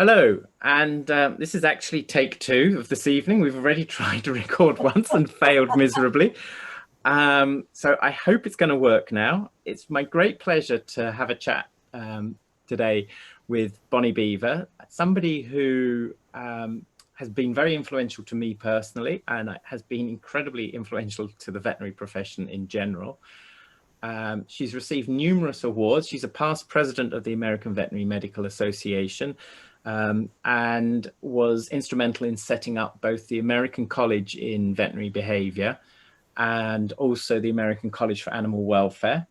Hello, and this is actually take two of this evening. We've already tried to record once and failed miserably. So I hope it's going to work now. It's my great pleasure to have a chat today with Bonnie Beaver, somebody who has been very influential to me personally and has been incredibly influential to the veterinary profession in general. She's received numerous awards. She's a past president of the American Veterinary Medical Association, and was instrumental in setting up both the American College in Veterinary Behavior and also the American College for Animal Welfare.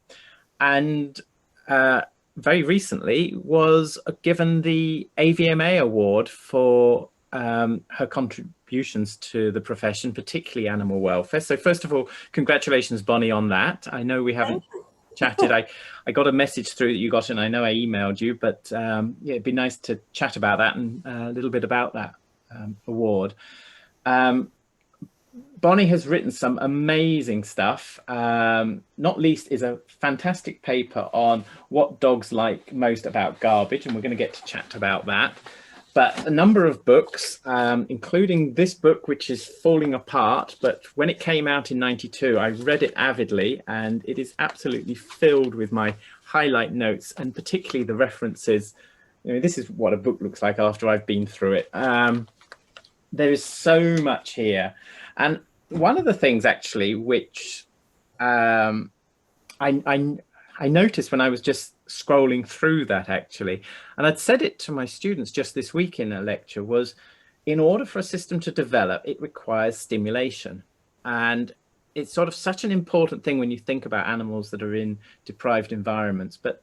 And very recently was given the Avma Award for her contributions to the profession, particularly animal welfare. So first of all, congratulations, Bonnie, on that. I know we haven't chatted. I got a message through that you got, and I know I emailed you, but yeah, it'd be nice to chat about that and a little bit about that award. Bonnie has written some amazing stuff. Not least is a fantastic paper on what dogs like most about garbage, and we're going to get to chat about that. But a number of books, including this book, which is falling apart. But when it came out in '92, I read it avidly, and it is absolutely filled with my highlight notes, and particularly the references. You know, this is what a book looks like after I've been through it. There is so much here. And one of the things, actually, which I noticed when I was just scrolling through that, actually, and I'd said it to my students just this week in a lecture, was in order for a system to develop, it requires stimulation. And it's sort of such an important thing when you think about animals that are in deprived environments. But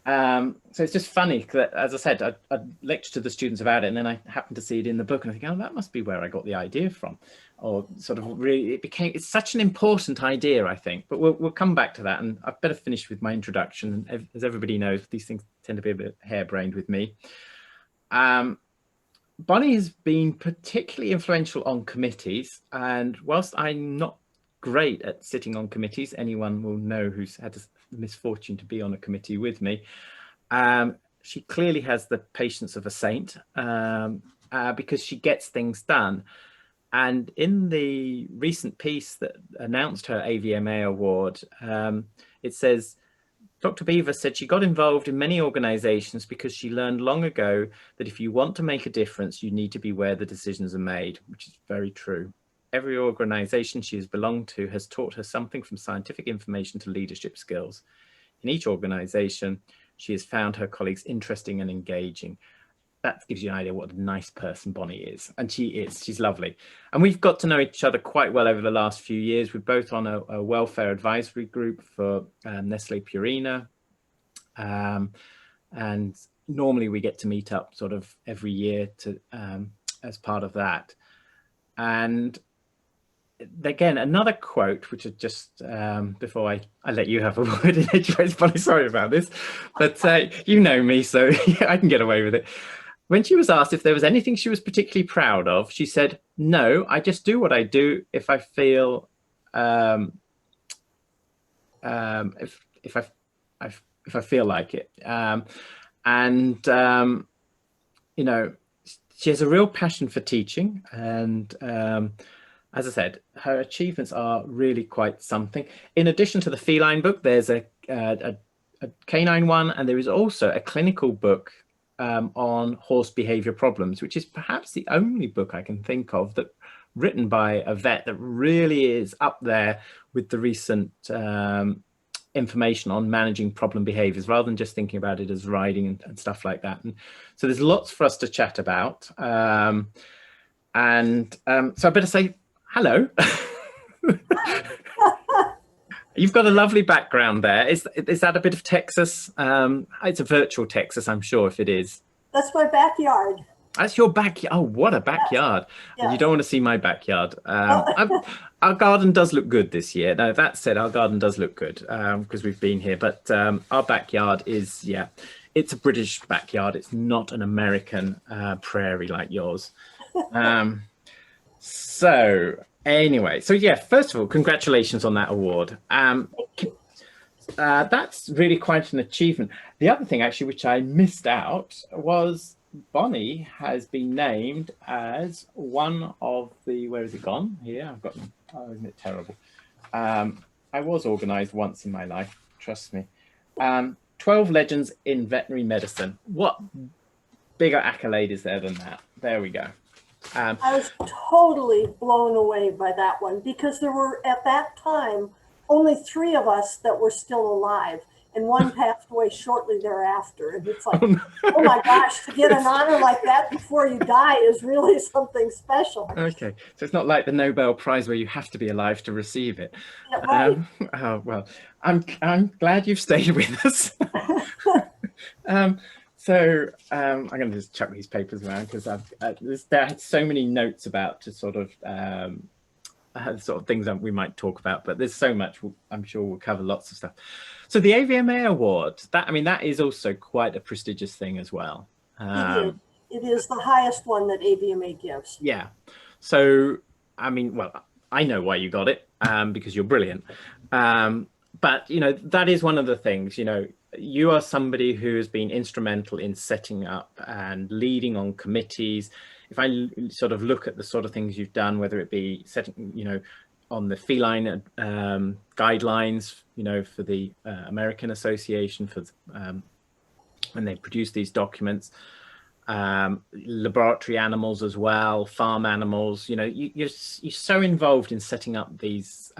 so it's just funny that, as I said, I lectured to the students about it, and then I happened to see it in the book, and I think, oh, that must be where I got the idea from. Or sort of really, it's such an important idea, I think. But we'll come back to that, and I've better finish with my introduction. And as everybody knows, these things tend to be a bit harebrained with me. Bonnie has been particularly influential on committees, and whilst I'm not great at sitting on committees, anyone will know who's had the misfortune to be on a committee with me, she clearly has the patience of a saint, because she gets things done. And in the recent piece that announced her AVMA award, it says, Dr. Beaver said she got involved in many organizations because she learned long ago that if you want to make a difference, you need to be where the decisions are made, which is very true. Every organization she has belonged to has taught her something from scientific information to leadership skills. In each organization, she has found her colleagues interesting and engaging. That gives you an idea what a nice person Bonnie is. And she is. She's lovely. And we've got to know each other quite well over the last few years. We're both on a welfare advisory group for Nestle Purina. And normally we get to meet up sort of every year to as part of that. And again, another quote, which is just before I let you have a word in edgeways, Bonnie, sorry about this, but you know me, so I can get away with it. When she was asked if there was anything she was particularly proud of, she said, no, I just do what I do if I feel, if I feel like it. You know, she has a real passion for teaching, and as I said, her achievements are really quite something. In addition to the feline book, there's a canine one, and there is also a clinical book on horse behavior problems, which is perhaps the only book I can think of that written by a vet that really is up there with the recent information on managing problem behaviors, rather than just thinking about it as riding and stuff like that. And so there's lots for us to chat about. So I better say hello. You've got a lovely background there. Is that a bit of Texas? It's a virtual Texas, I'm sure, if it is. That's my backyard. That's your backyard. Oh, what a backyard. Yes. You don't want to see my backyard. Our garden does look good this year. Now, that said, our garden does look good because we've been here. But our backyard is, yeah, it's a British backyard. It's not an American prairie like yours. So anyway, so yeah, first of all, congratulations on that award. That's really quite an achievement. The other thing, actually, which I missed out was Bonnie has been named as one of the, where has it gone? Here, I've got them. Oh, isn't it terrible? I was organised once in my life, trust me. 12 Legends in Veterinary Medicine. What bigger accolade is there than that? There we go. I was totally blown away by that one, because there were, at that time, only 3 of us that were still alive, and one passed away shortly thereafter. And it's like, oh my gosh, to get an honor like that before you die is really something special. Okay, so it's not like the Nobel Prize where you have to be alive to receive it. Yeah, right. Oh well, I'm glad you've stayed with us. I'm going to just chuck these papers around, because there are so many notes about to sort of things that we might talk about, but there's so much. I'm sure we'll cover lots of stuff. So the Avma Award, that is also quite a prestigious thing as well. It is the highest one that AVMA gives. Yeah. So, I mean, well, I know why you got it, because you're brilliant. But, that is one of the things, you are somebody who has been instrumental in setting up and leading on committees. If I sort of look at the sort of things you've done, whether it be setting, on the feline guidelines, for the American Association for when they produce these documents, laboratory animals as well, farm animals, you're so involved in setting up these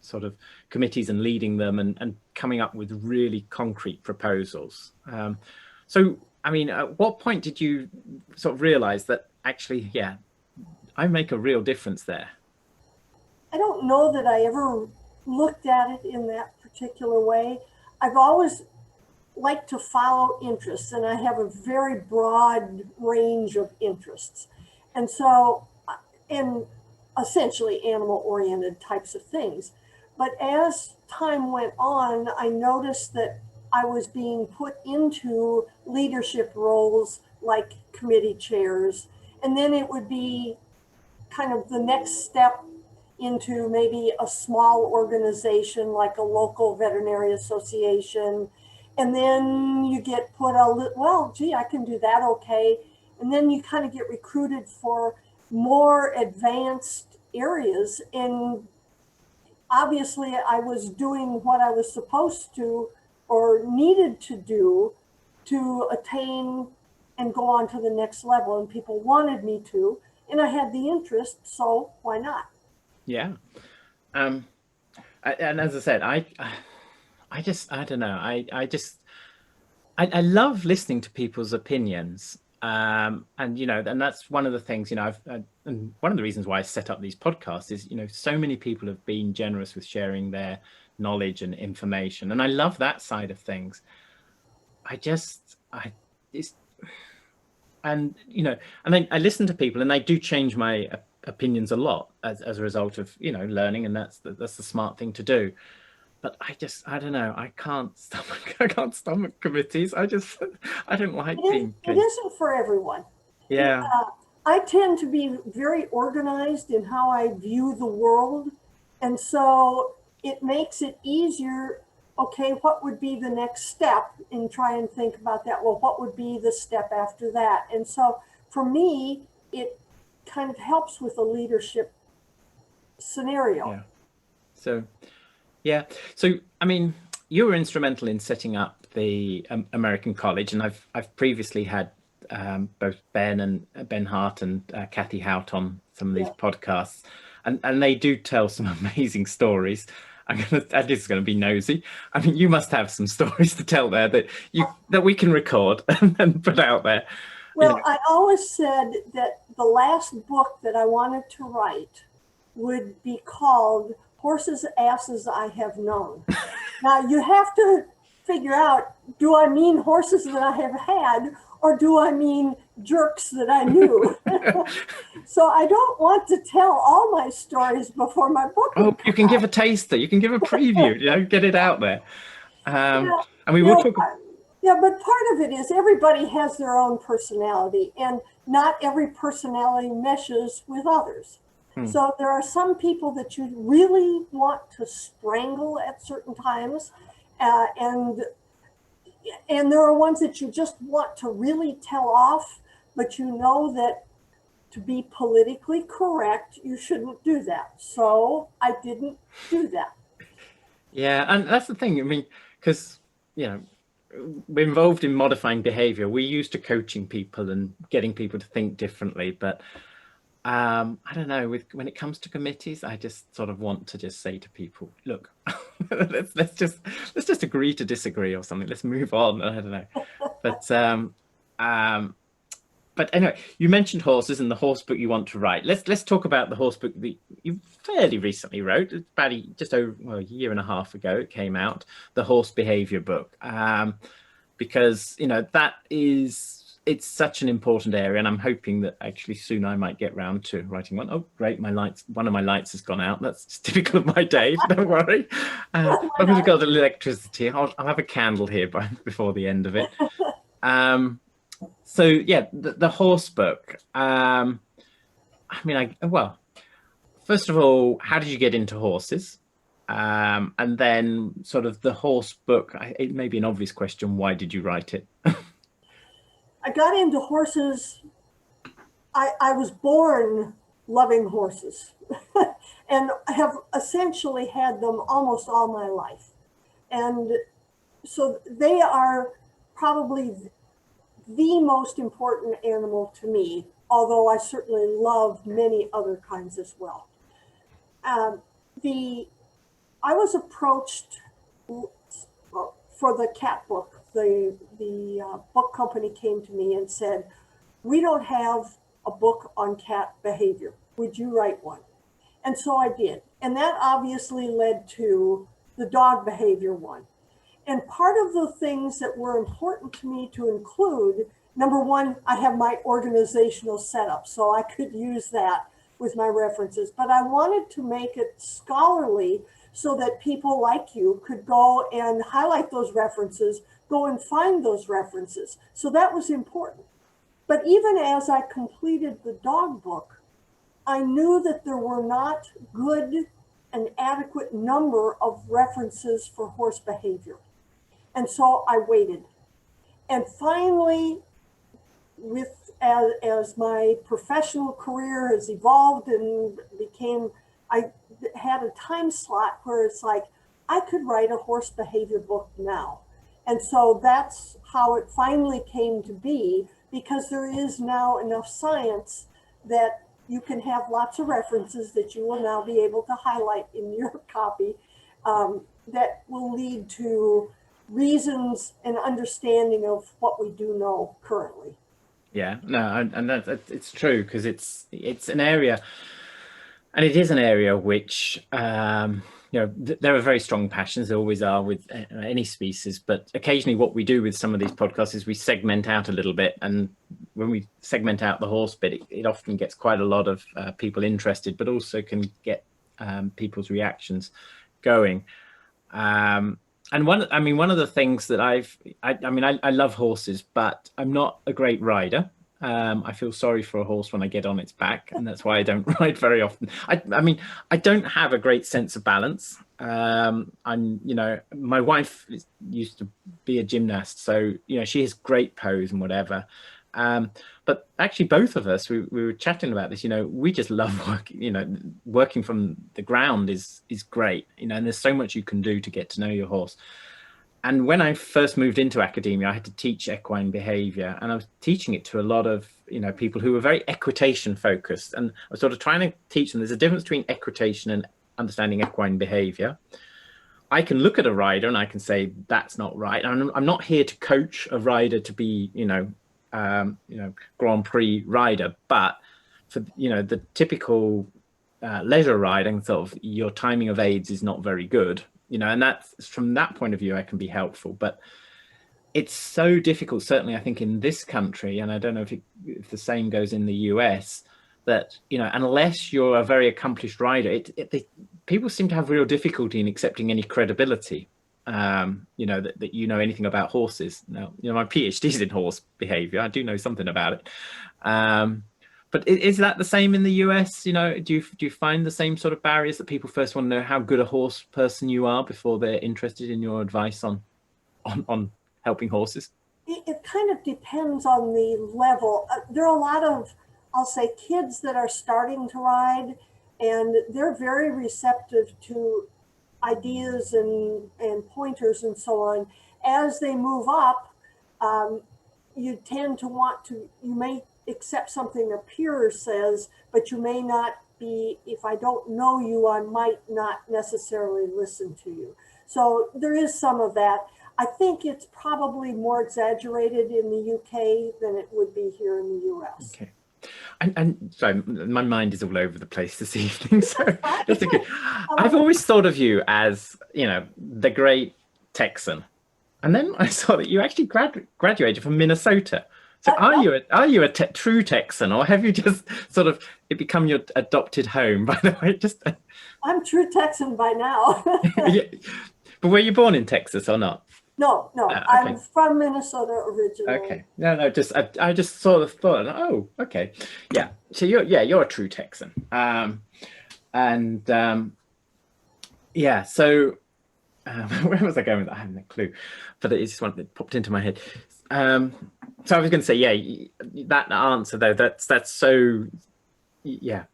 sort of committees and leading them and coming up with really concrete proposals. So, I mean, at what point did you sort of realize that actually, yeah, I make a real difference there? I don't know that I ever looked at it in that particular way. I've always liked to follow interests, and I have a very broad range of interests. And so, and essentially animal-oriented types of things. But as time went on, I noticed that I was being put into leadership roles like committee chairs, and then it would be kind of the next step into maybe a small organization like a local veterinary association. And then you get put well, gee, I can do that, okay. And then you kind of get recruited for more advanced areas. And obviously I was doing what I was supposed to or needed to do to attain and go on to the next level. And people wanted me to, and I had the interest, so why not? Yeah. And as I said, I don't know. I love listening to people's opinions. And that's one of the things, and one of the reasons why I set up these podcasts is, so many people have been generous with sharing their knowledge and information. And I love that side of things. And I listen to people, and they do change my opinions a lot as a result of, learning. And that's the smart thing to do. But I don't know. I can't stomach committees. I don't like being. It isn't for everyone. Yeah. I tend to be very organized in how I view the world. And so it makes it easier. Okay, what would be the next step? And try and think about that. Well, what would be the step after that? And so for me, it kind of helps with a leadership scenario. Yeah. So, yeah. So, I mean, you were instrumental in setting up the American College, and I've previously had both Ben Hart and Kathy Hout on some of these podcasts, and they do tell some amazing stories. This is going to be nosy. I mean, you must have some stories to tell there that we can record and put out there. Well, I always said that the last book that I wanted to write would be called Horses' Asses I Have Known. Now, you have to figure out, do I mean horses that I have had, or do I mean jerks that I knew? So I don't want to tell all my stories before my book. Oh, you can give a taster. You can give a preview. Get it out there. And we will talk. Yeah, but part of it is everybody has their own personality, and not every personality meshes with others. So there are some people that you really want to strangle at certain times, and And there are ones that you just want to really tell off, but you know that to be politically correct, you shouldn't do that. So I didn't do that. Yeah, and that's the thing. I mean, because, you know, we're involved in modifying behavior. We're used to coaching people and getting people to think differently. But I don't know, when it comes to committees, I just sort of want to just say to people, look, let's just agree to disagree or something. Let's move on. I don't know. Um, but anyway, you mentioned horses and the horse book you want to write. Let's talk about the horse book that you fairly recently wrote. It's about just over a year and a half ago. It came out, the horse behavior book, because it's such an important area, and I'm hoping that actually soon I might get round to writing one. Oh, great! One of my lights has gone out. That's just typical of my day. Don't worry. But with regard to electricity, I'll have a candle here before the end of it. So yeah, the horse book. Well, first of all, how did you get into horses? And then sort of the horse book, it may be an obvious question, why did you write it? I got into horses. I was born loving horses and have essentially had them almost all my life. And so they are probably the most important animal to me, although I certainly love many other kinds as well. I was approached for the cat book. The book company came to me and said, we don't have a book on cat behavior. Would you write one? And so I did. And that obviously led to the dog behavior one. And part of the things that were important to me to include, number one, I have my organizational setup, so I could use that with my references. But I wanted to make it scholarly so that people like you could go and highlight those references, go and find those references. So that was important. But even as I completed the dog book, I knew that there were not good and adequate number of references for horse behavior. And so I waited. And finally, as my professional career has evolved and I had a time slot where it's like, I could write a horse behavior book now. And so that's how it finally came to be, because there is now enough science that you can have lots of references that you will now be able to highlight in your copy that will lead to reasons and understanding of what we do know currently. Yeah, no, and it's true, because it's an area, and it is an area which there are very strong passions. There always are with any species, but occasionally what we do with some of these podcasts is we segment out a little bit, and when we segment out the horse bit, it often gets quite a lot of people interested, but also can get people's reactions going. And one of the things that I love horses, but I'm not a great rider. I feel sorry for a horse when I get on its back, and that's why I don't ride very often. I don't have a great sense of balance. My wife used to be a gymnast, so she has great pose and whatever. But actually, both of us, we were chatting about this. We just love working. Working from the ground is great. And there's so much you can do to get to know your horse. And when I first moved into academia, I had to teach equine behavior, and I was teaching it to a lot of people who were very equitation focused. And I was sort of trying to teach them there's a difference between equitation and understanding equine behavior. I can look at a rider and I can say that's not right. I'm not here to coach a rider to be Grand Prix rider, but for the typical leisure riding, sort of your timing of aids is not very good, and that's from that point of view I can be helpful. But it's so difficult, certainly I think in this country, and I don't know if the same goes in the US, that unless you're a very accomplished rider, people seem to have real difficulty in accepting any credibility. That anything about horses. Now, my PhD's in horse behavior. I do know something about it. But is that the same in the US? Do you find the same sort of barriers, that people first want to know how good a horse person you are before they're interested in your advice on helping horses? It kind of depends on the level. There are a lot of, I'll say, kids that are starting to ride, and they're very receptive to ideas and pointers and so on. As they move up, you tend to want to, you may accept something a peer says, but you may not be, if I don't know you, I might not necessarily listen to you. So there is some of that. I think it's probably more exaggerated in the UK than it would be here in the US. Okay. And sorry, my mind is all over the place this evening. So just okay. I've always thought of you as, you know, the great Texan. And then I saw that you actually graduated from Minnesota. So are you a true Texan, or have you just sort of it become your adopted home? By the way, just I'm true Texan by now. Yeah. But were you born in Texas or not? No, Okay. I'm from Minnesota originally. Okay, no, just I just sort of thought, oh, okay, yeah. So you're a true Texan, yeah. So where was I going with that? I haven't a clue, but it just that popped into my head. So I was going to say, yeah, that answer though, that's so, yeah,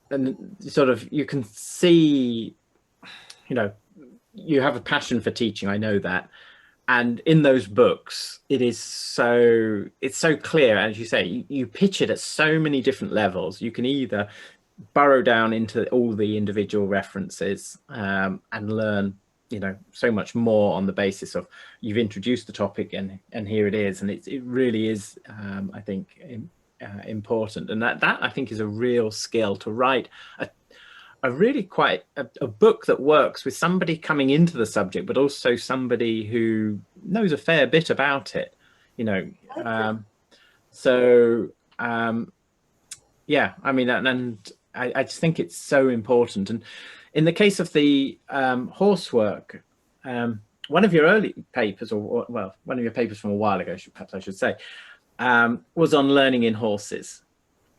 and sort of you can see, you know, you have a passion for teaching. I know that. And in those books, it's so clear, as you say, you pitch it at so many different levels. You can either burrow down into all the individual references and learn, you know, so much more on the basis of you've introduced the topic and here it is. And it really is, I think, important. And that I think is a real skill to write a really quite a book that works with somebody coming into the subject, but also somebody who knows a fair bit about it, you know. Yeah, I mean, and I just think it's so important. And in the case of the horse work, one of your early papers, or well, one of your papers from a while ago, perhaps I should say, was on learning in horses.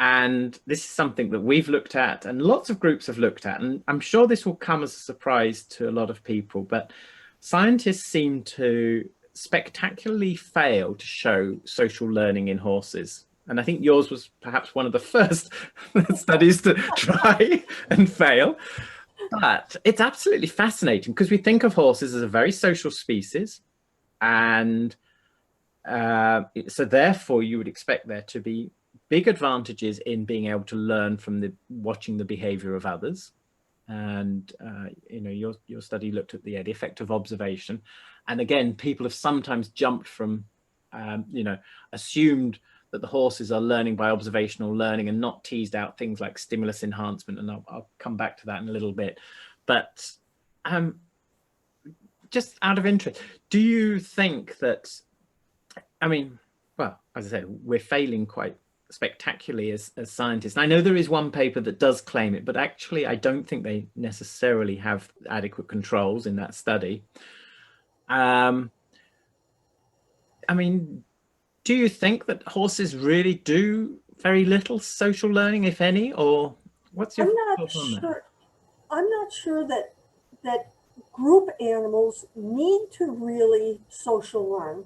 And this is something that we've looked at and lots of groups have looked at, and I'm sure this will come as a surprise to a lot of people, but scientists seem to spectacularly fail to show social learning in horses. And I think yours was perhaps one of the first studies to try and fail. But it's absolutely fascinating because we think of horses as a very social species, and so therefore you would expect there to be big advantages in being able to learn from watching the behavior of others. And you know, your study looked at the effect of observation, and again, people have sometimes jumped from you know, assumed that the horses are learning by observational learning and not teased out things like stimulus enhancement, and I'll come back to that in a little bit. But just out of interest, do you think that, I mean, well, as I said, we're failing quite spectacularly as scientists. I know there is one paper that does claim it, but actually I don't think they necessarily have adequate controls in that study. I mean, do you think that horses really do very little social learning, if any, or what's your thought on that? I'm not sure that group animals need to really social learn.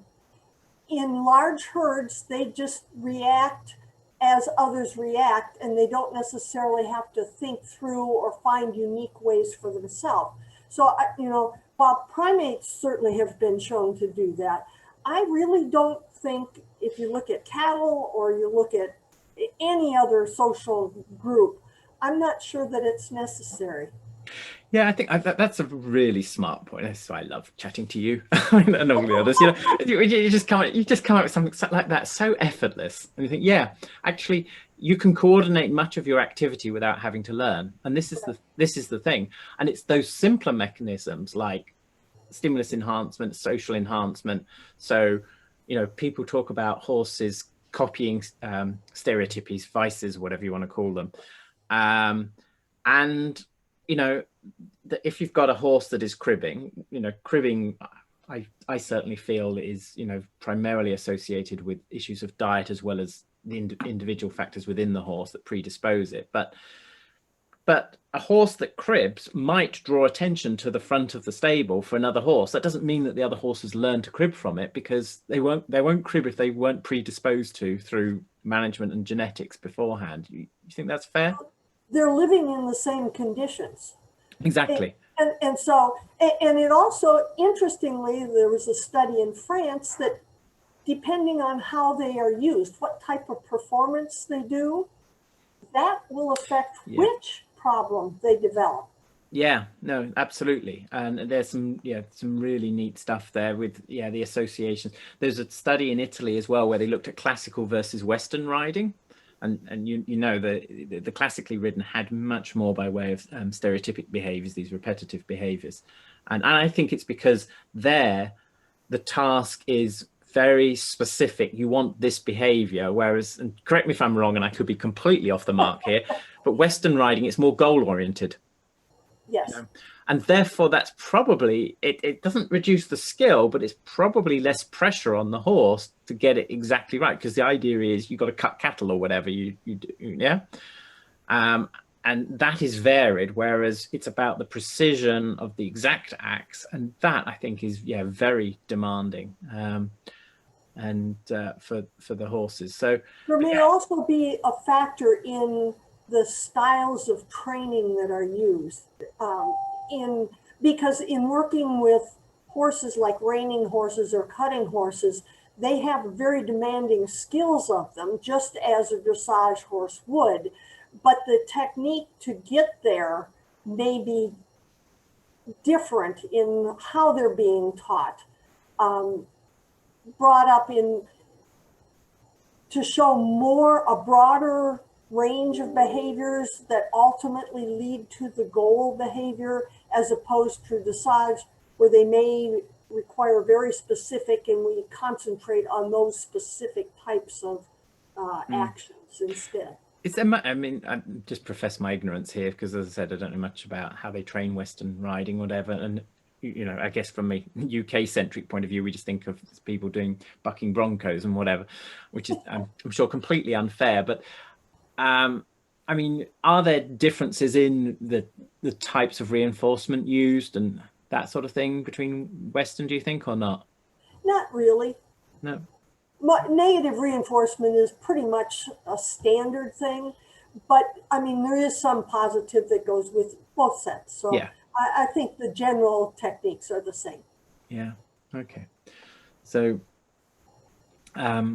In large herds, they just react as others react, and they don't necessarily have to think through or find unique ways for themselves. So, you know, while primates certainly have been shown to do that, I really don't think, if you look at cattle or you look at any other social group, I'm not sure that it's necessary. Yeah, I think that's a really smart point. That's why I love chatting to you and all the others. You know, you just come up with something like that, so effortless, and you think, yeah, actually, you can coordinate much of your activity without having to learn. And this is the thing. And it's those simpler mechanisms like stimulus enhancement, social enhancement. So, you know, people talk about horses copying stereotypies, vices, whatever you want to call them, and you know, if you've got a horse that is cribbing, you know, cribbing, I certainly feel is, you know, primarily associated with issues of diet as well as the individual factors within the horse that predispose it. But But a horse that cribs might draw attention to the front of the stable for another horse. That doesn't mean that the other horses learn to crib from it, because they won't crib if they weren't predisposed to through management and genetics beforehand. You think that's fair? They're living in the same conditions. Exactly. And so, and it also, interestingly, there was a study in France that depending on how they are used, what type of performance they do, that will affect which problem they develop. Yeah, no, absolutely. And there's some really neat stuff there with the associations. There's a study in Italy as well where they looked at classical versus Western riding. And you know the classically ridden had much more by way of stereotypic behaviors, these repetitive behaviors. And I think it's because there the task is very specific. You want this behavior, whereas, and correct me if I'm wrong, and I could be completely off the mark here, but Western riding, it's more goal oriented. Yes. You know? And therefore that's probably, it doesn't reduce the skill, but it's probably less pressure on the horse to get it exactly right, because the idea is you've got to cut cattle or whatever you do, yeah. And that is varied, whereas it's about the precision of the exact acts, and that I think is very demanding. And for the horses. So there may also be a factor in the styles of training that are used. Because in working with horses like reining horses or cutting horses, they have very demanding skills of them, just as a dressage horse would. But the technique to get there may be different in how they're being taught, brought up in to show a broader range of behaviors that ultimately lead to the goal behavior, as opposed to dressage, where they may require very specific, and we concentrate on those specific types of actions instead. I mean, I just profess my ignorance here, because as I said, I don't know much about how they train Western riding, whatever. And I guess from a UK-centric point of view, we just think of people doing bucking broncos and whatever, which is I'm sure completely unfair. But I mean, are there differences in the types of reinforcement used and that sort of thing between Western, do you think, or not? Not really. No. Negative reinforcement is pretty much a standard thing, but I mean, there is some positive that goes with both sets. So yeah. I think the general techniques are the same. Yeah. Okay. So, so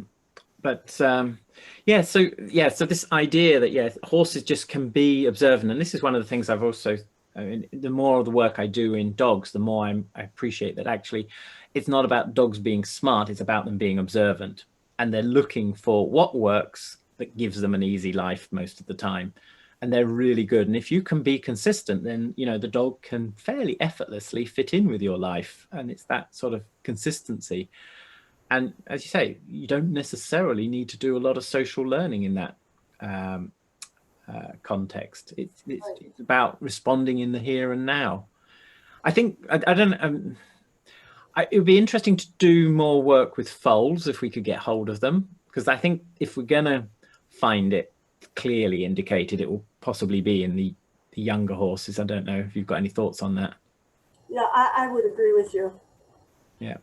this idea that horses just can be observant, and this is one of the things I've also, I mean, the more of the work I do in dogs, the more I appreciate that actually it's not about dogs being smart, it's about them being observant, and they're looking for what works that gives them an easy life most of the time, and they're really good. And if you can be consistent, then the dog can fairly effortlessly fit in with your life, and it's that sort of consistency. And as you say, you don't necessarily need to do a lot of social learning in that context. It's about responding in the here and now. I think I don't. It would be interesting to do more work with foals if we could get hold of them, because I think if we're going to find it clearly indicated, it will possibly be in the younger horses. I don't know if you've got any thoughts on that. Yeah, I would agree with you. Yeah.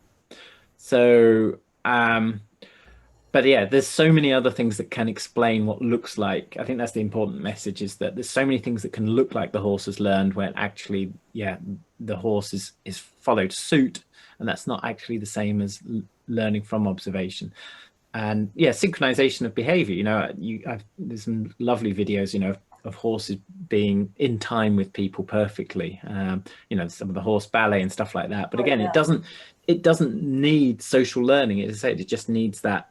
So, but yeah, there's so many other things that can explain what looks like. I think that's the important message, is that there's so many things that can look like the horse has learned when actually, the horse is followed suit. And that's not actually the same as learning from observation. And synchronization of behavior. There's some lovely videos, of horses being in time with people perfectly. Some of the horse ballet and stuff like that. But again, it doesn't need social learning. As I said, it just needs that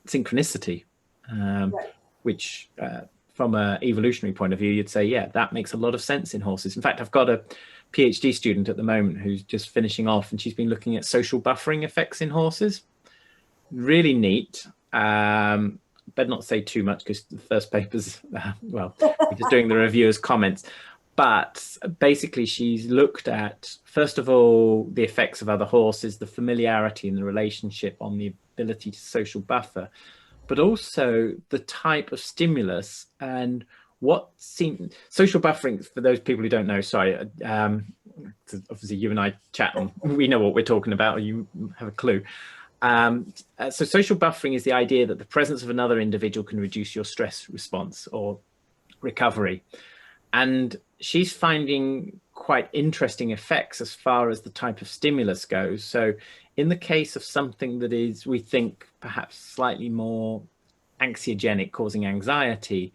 synchronicity, which from an evolutionary point of view, you'd say, that makes a lot of sense in horses. In fact, I've got a PhD student at the moment who's just finishing off, and she's been looking at social buffering effects in horses. Really neat. Better not say too much, because the first paper's we're just doing the reviewer's comments. But basically, she's looked at, first of all, the effects of other horses, the familiarity and the relationship on the ability to social buffer, but also the type of stimulus and what seems social buffering, for those people who don't know, sorry, obviously you and I chat and we know what we're talking about, or you have a clue. So social buffering is the idea that the presence of another individual can reduce your stress response or recovery. And she's finding quite interesting effects as far as the type of stimulus goes. So in the case of something that is, we think, perhaps slightly more anxiogenic, causing anxiety,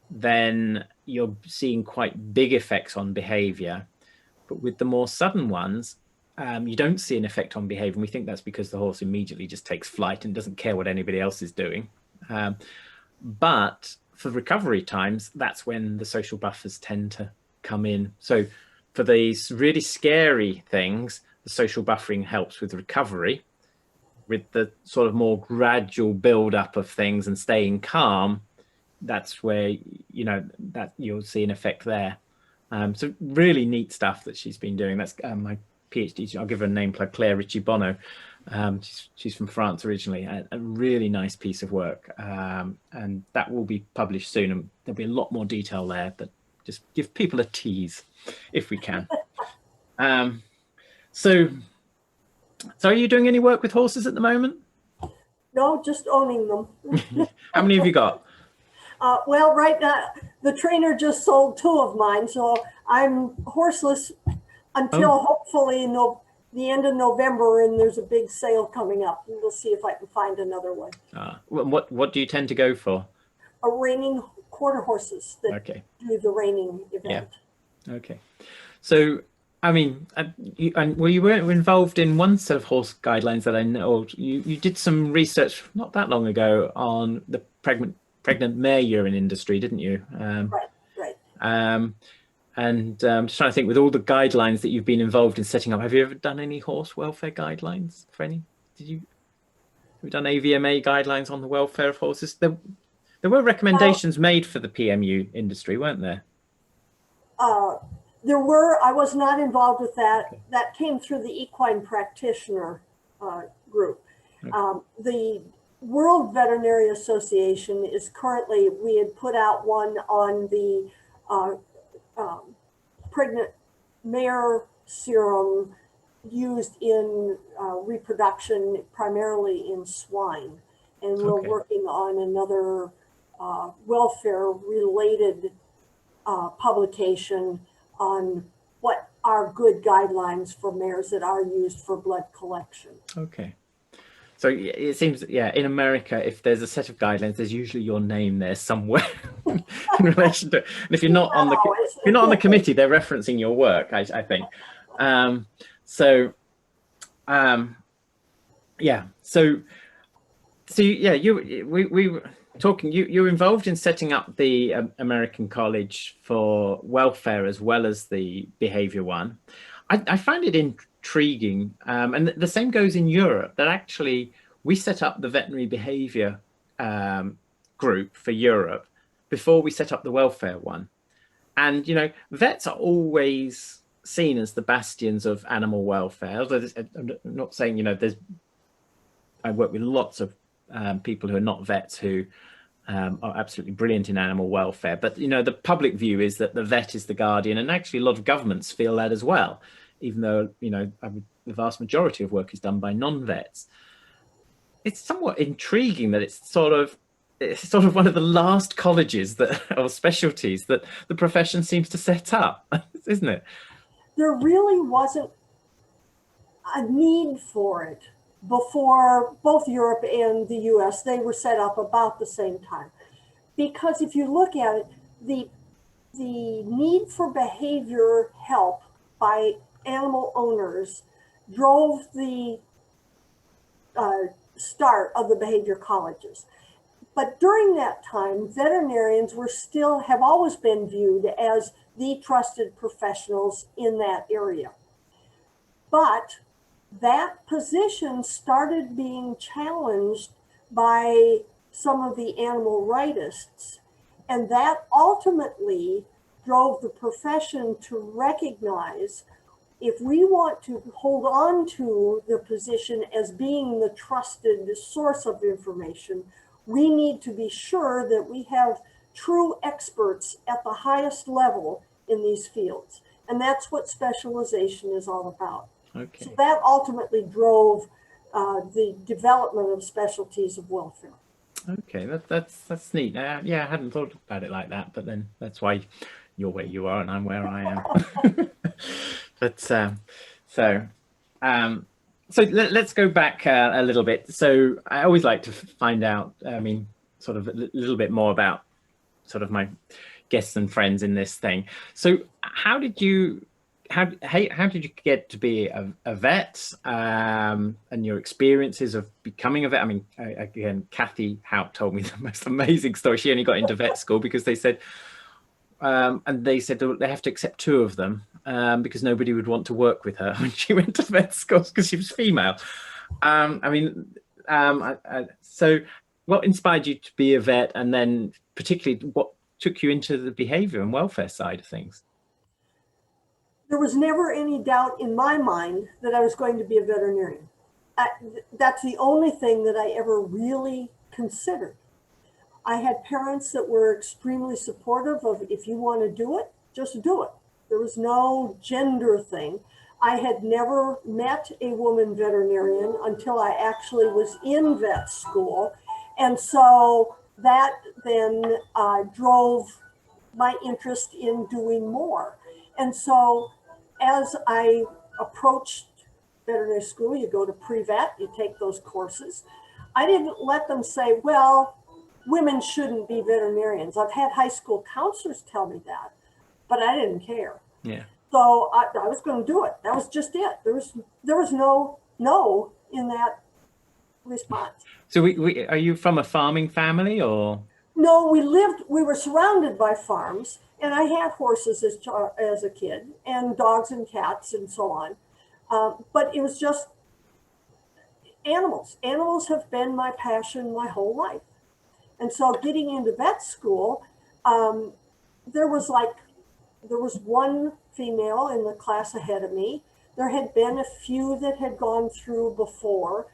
then you're seeing quite big effects on behavior. But with the more sudden ones, you don't see an effect on behavior. And we think that's because the horse immediately just takes flight and doesn't care what anybody else is doing. But for recovery times, that's when the social buffers tend to come in. So for these really scary things, the social buffering helps with recovery. With the sort of more gradual build up of things and staying calm, that's where, you know, that you'll see an effect there. So really neat stuff that she's been doing. That's my PhD. I'll give her a name plug, Claire Ritchie Bono. She's from France originally. A really nice piece of work, and that will be published soon. And there'll be a lot more detail there, but just give people a tease if we can. So are you doing any work with horses at the moment? No, just owning them. How many have you got? Well, right now, the trainer just sold 2 of mine, so I'm horseless until hopefully the end of November, and there's a big sale coming up. And we'll see if I can find another one. What do you tend to go for? A reining quarter horses that do the reining event. Yeah. Okay. So, I mean, you were involved in one set of horse guidelines that I know. You did some research not that long ago on the pregnant mare urine industry, didn't you? Right. And just trying to think, with all the guidelines that you've been involved in setting up, have you ever done any horse welfare guidelines for any? Have you done AVMA guidelines on the welfare of horses? There were recommendations made for the PMU industry, weren't there? There were. I was not involved with that. That came through the equine practitioner group. The World Veterinary Association is currently, we had put out one on the pregnant mare serum used in reproduction, primarily in swine. And we're working on another welfare related publication on what are good guidelines for mares that are used for blood collection. Okay. So it seems, in America, if there's a set of guidelines, there's usually your name there somewhere in relation to it. And if you're not on the committee, they're referencing your work, I think. We were talking. You're involved in setting up the American College for Welfare as well as the behavior one. I find it intriguing, and the same goes in Europe, that actually we set up the veterinary behavior group for Europe before we set up the welfare one. And, you know, vets are always seen as the bastions of animal welfare. I'm not saying, you know, I work with lots of people who are not vets who are absolutely brilliant in animal welfare. But, you know, the public view is that the vet is the guardian, and actually a lot of governments feel that as well, even though, you know, the vast majority of work is done by non-vets. It's somewhat intriguing that it's sort of one of the last colleges that, or specialties, that the profession seems to set up, isn't it? There really wasn't a need for it before both Europe and the US. They were set up about the same time. Because if you look at it, the need for behavior help by animal owners drove the start of the behavior colleges. But during that time, veterinarians have always been viewed as the trusted professionals in that area. But that position started being challenged by some of the animal rightists, and that ultimately drove the profession to recognize, if we want to hold on to the position as being the trusted source of information, we need to be sure that we have true experts at the highest level in these fields. And that's what specialization is all about. Okay. So that ultimately drove the development of specialties of welfare. Okay, that's neat. Yeah, I hadn't thought about it like that, but then that's why you're where you are and I'm where I am. But so let's go back a little bit. So I always like to find out, I mean, sort of a little bit more about sort of my guests and friends in this thing. So how did you get to be a vet, and your experiences of becoming a vet? I mean, again, Kathy Hout told me the most amazing story. She only got into vet school because they said, they have to accept 2 of them because nobody would want to work with her when she went to vet school because she was female. So what inspired you to be a vet, and then particularly what took you into the behavior and welfare side of things? There was never any doubt in my mind that I was going to be a veterinarian. That's the only thing that I ever really considered. I had parents that were extremely supportive of, if you want to do it, just do it. There was no gender thing. I had never met a woman veterinarian until I actually was in vet school. And so that then drove my interest in doing more. And so as I approached veterinary school, you go to pre-vet, you take those courses. I didn't let them say, well, women shouldn't be veterinarians. I've had high school counselors tell me that, but I didn't care. Yeah. So I was going to do it. That was just it. There was no in that response. So are you from a farming family, or? No, we were surrounded by farms, and I had horses as a kid, and dogs and cats and so on. But it was just animals. Animals have been my passion my whole life. And so getting into vet school, there was one female in the class ahead of me. There had been a few that had gone through before.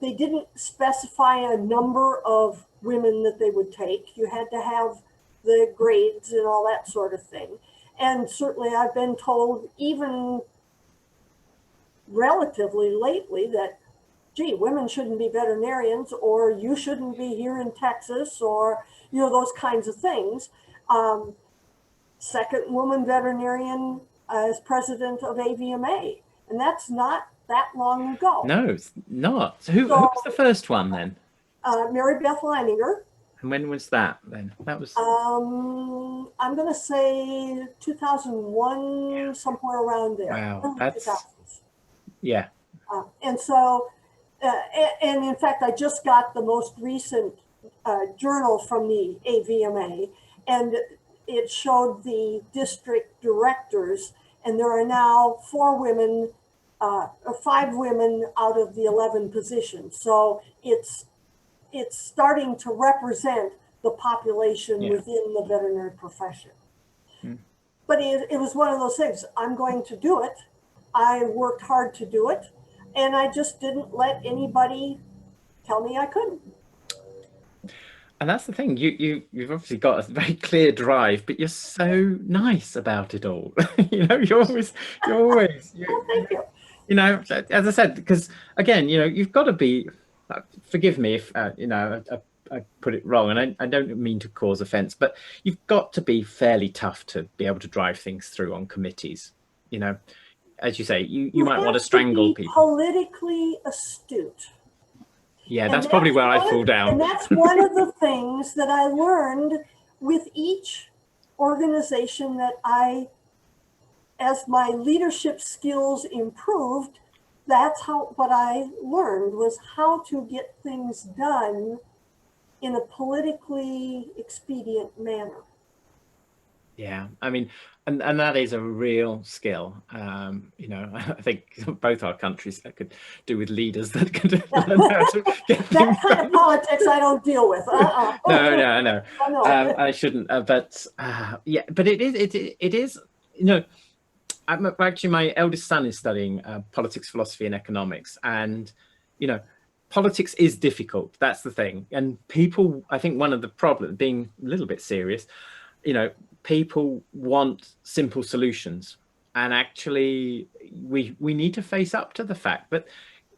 They didn't specify a number of women that they would take. You had to have the grades and all that sort of thing. And certainly I've been told, even relatively lately, that, gee, women shouldn't be veterinarians, or you shouldn't be here in Texas, or, those kinds of things. Second woman veterinarian as president of Avma, and that's not that long ago. No, it's not. So who was the first one then? Mary Beth Leininger. And when was that then? That was... I'm going to say 2001, somewhere around there. Wow, that's... 2000s. Yeah. And so, and in fact, I just got the most recent journal from the Avma, and it showed the district directors, and there are now 4 women, or 5 women out of the 11 positions. So it's starting to represent the population within the veterinary profession. But it was one of those things. I'm going to do it. I worked hard to do it, and I just didn't let anybody tell me I couldn't. And that's the thing. You've obviously got a very clear drive, but you're so nice about it all. You're always. Well, thank you. As I said, because again, you've got to be. Forgive me if I put it wrong, and I don't mean to cause offence, but you've got to be fairly tough to be able to drive things through on committees. As you say, you might want to strangle people. Politically astute. Yeah, that's probably where I fall down. And that's one of the things that I learned with each organization that as my leadership skills improved, that's what I learned, was how to get things done in a politically expedient manner. Yeah, I mean, and that is a real skill. I think both our countries could do with leaders that could learn how to get that kind of politics I don't deal with. No. I shouldn't. But it is. Actually, my eldest son is studying politics, philosophy, and economics, and politics is difficult. That's the thing. And people, I think one of the problems, being a little bit serious, people want simple solutions. And actually, we need to face up to the fact that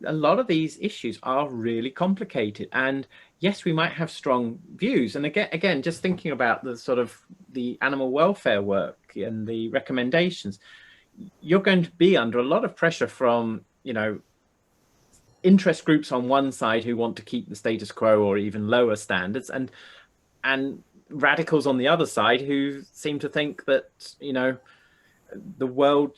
a lot of these issues are really complicated. And yes, we might have strong views. And again, just thinking about the sort of the animal welfare work and the recommendations, you're going to be under a lot of pressure from, interest groups on one side who want to keep the status quo or even lower standards, and radicals on the other side who seem to think that the world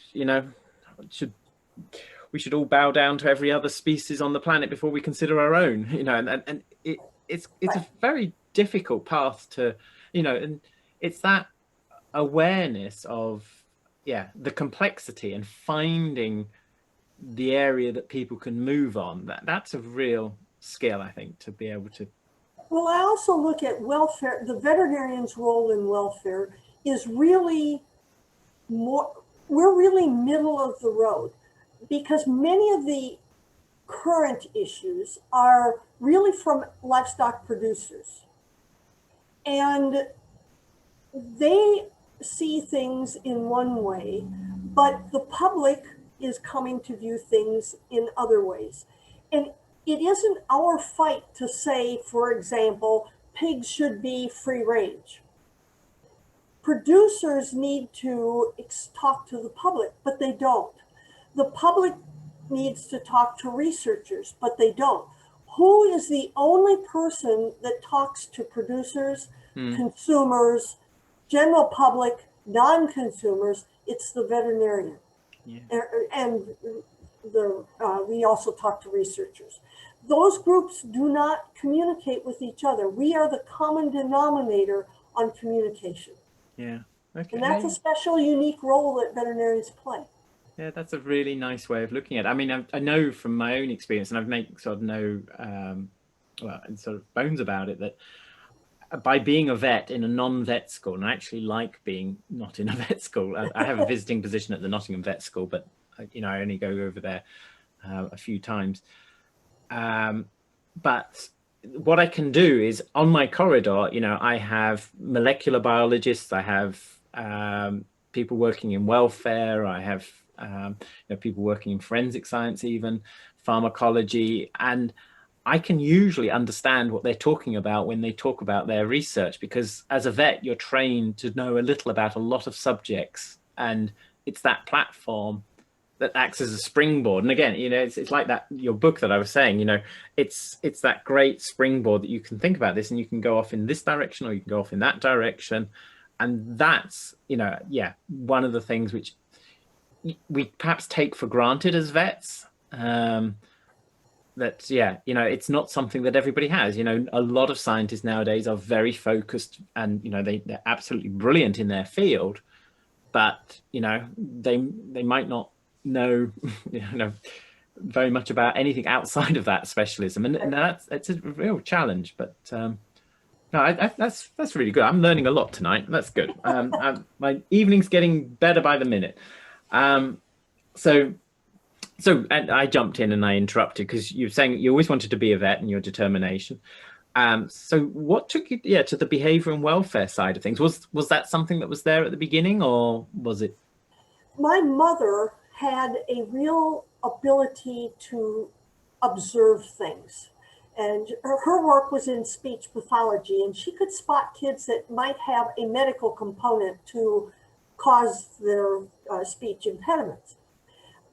we should all bow down to every other species on the planet before we consider our own. And it's a very difficult path to, and it's that awareness of the complexity and finding the area that people can move on. That's a real skill, I think, to be able to. Well, I also look at welfare. The veterinarian's role in welfare is really more, we're really middle of the road, because many of the current issues are really from livestock producers. And they see things in one way, but the public is coming to view things in other ways. And it isn't our fight to say, for example, pigs should be free range. Producers need to talk to the public, but they don't. The public needs to talk to researchers, but they don't. Who is the only person that talks to producers, consumers, general public, non-consumers? It's the veterinarian. Yeah. And we also talk to researchers. Those groups do not communicate with each other. We are the common denominator on communication. Yeah. Okay. And that's a special, unique role that veterinarians play. Yeah, that's a really nice way of looking at it. I mean, I know from my own experience, and I've made sort of no sort of bones about it, that by being a vet in a non-vet school, and I actually like being not in a vet school. I have a visiting position at the Nottingham Vet School, but I only go over there a few times. But what I can do is on my corridor, I have molecular biologists, I have people working in welfare, I have people working in forensic science, even pharmacology, and I can usually understand what they're talking about when they talk about their research, because as a vet, you're trained to know a little about a lot of subjects, and it's that platform that acts as a springboard. And again, it's like that, your book that I was saying, it's that great springboard that you can think about this and you can go off in this direction or you can go off in that direction. And that's, one of the things which we perhaps take for granted as vets. It's not something that everybody has. A lot of scientists nowadays are very focused and, they're absolutely brilliant in their field, but, they might not know, very much about anything outside of that specialism. And it's a real challenge, but no, that's really good. I'm learning a lot tonight. That's good. My evening's getting better by the minute. So and I jumped in and I interrupted because you were saying you always wanted to be a vet and your determination. So what took you to the behavior and welfare side of things? Was that something that was there at the beginning, or was it? My mother had a real ability to observe things. And her work was in speech pathology, and she could spot kids that might have a medical component to cause their speech impediments.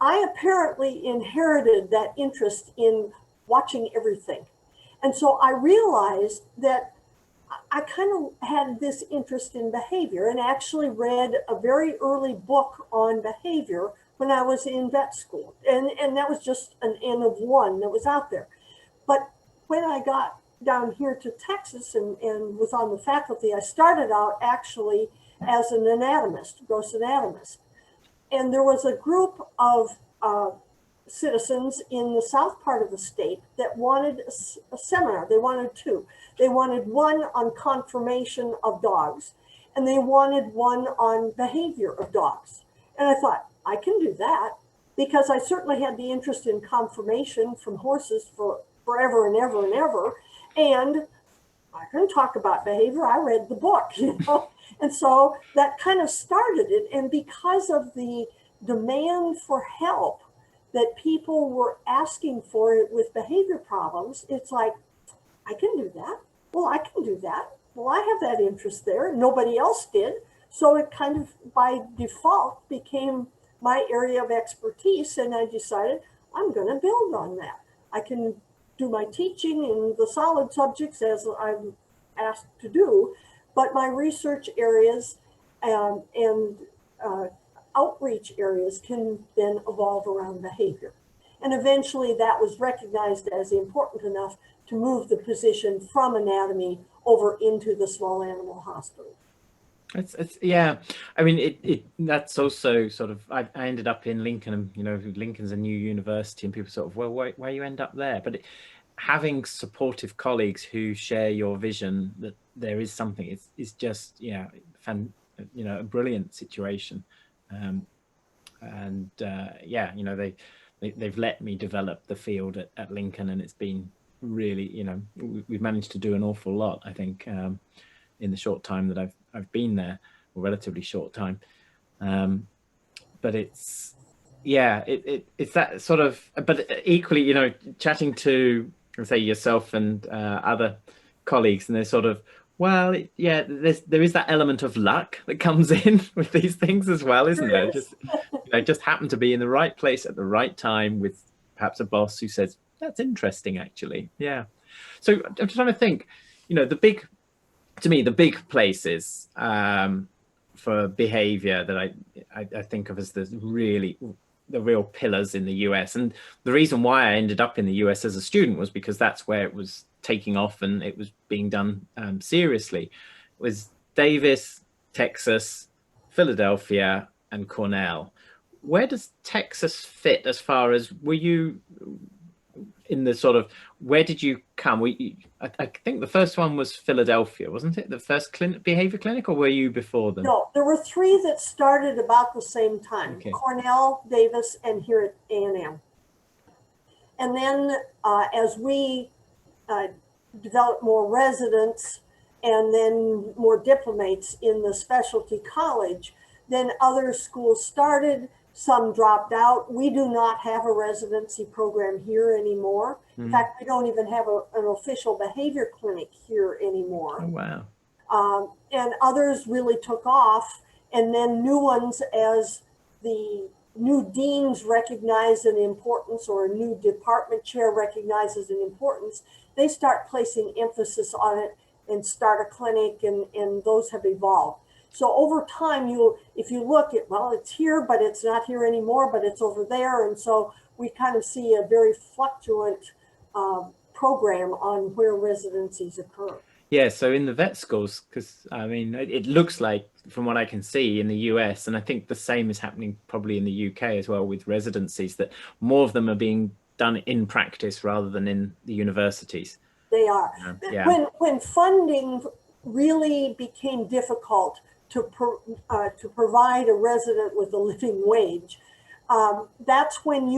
I apparently inherited that interest in watching everything. And so I realized that I kind of had this interest in behavior, and actually read a very early book on behavior when I was in vet school. And that was just an N of one that was out there. But when I got down here to Texas and was on the faculty, I started out actually as an anatomist, gross anatomist. And there was a group of citizens in the south part of the state that wanted a seminar. They wanted two. They wanted one on conformation of dogs, and they wanted one on behavior of dogs. And I thought, I can do that, because I certainly had the interest in conformation from horses for forever and ever and ever. And I couldn't talk about behavior. I read the book, and so that kind of started it. And because of the demand for help that people were asking for it with behavior problems, it's like, I can do that. Well, I can do that. Well, I have that interest there. Nobody else did. So it kind of by default became my area of expertise. And I decided I'm going to build on that. I can do my teaching in the solid subjects as I'm asked to do, but my research areas and outreach areas can then evolve around behavior. And eventually that was recognized as important enough to move the position from anatomy over into the small animal hospital. It's yeah. I mean, it that's also sort of. I ended up in Lincoln, and Lincoln's a new university, and people sort of, well, why you end up there? But having supportive colleagues who share your vision that there is something is just a brilliant situation, they've let me develop the field at Lincoln, and it's been really we've managed to do an awful lot, I think, in the short time that I've been there, or relatively short time, but it's that sort of, but equally chatting to, say, yourself and other colleagues, and they're sort of, well, there is that element of luck that comes in with these things as well, isn't there? Just happen to be in the right place at the right time with perhaps a boss who says, that's interesting, actually. Yeah. So I'm trying to think, the big places for behavior that I think of as the real pillars in the US. And the reason why I ended up in the US as a student was because that's where it was taking off and it was being done seriously. It was Davis, Texas, Philadelphia, and Cornell. Where does Texas fit as far as, were you in the sort of, where did you come? I think the first one was Philadelphia, wasn't it? The first behavior clinic, or were you before them? No, there were three that started about the same time. Okay. Cornell, Davis, and here at A&M. And then as we developed more residents and then more diplomates in the specialty college, then other schools started. Some dropped out. We do not have a residency program here anymore. In fact, we don't even have an official behavior clinic here anymore. Oh, wow. And others really took off. And then new ones, as the new deans recognize an importance, or a new department chair recognizes an importance, they start placing emphasis on it and start a clinic, and those have evolved. So over time, if you look at, well, it's here, but it's not here anymore, but it's over there. And so we kind of see a very fluctuant program on where residencies occur. Yeah, so in the vet schools, because I mean, it looks like, from what I can see in the US, and I think the same is happening probably in the UK as well with residencies, that more of them are being done in practice rather than in the universities. They are. Yeah. When funding really became difficult to provide a resident with a living wage, that's when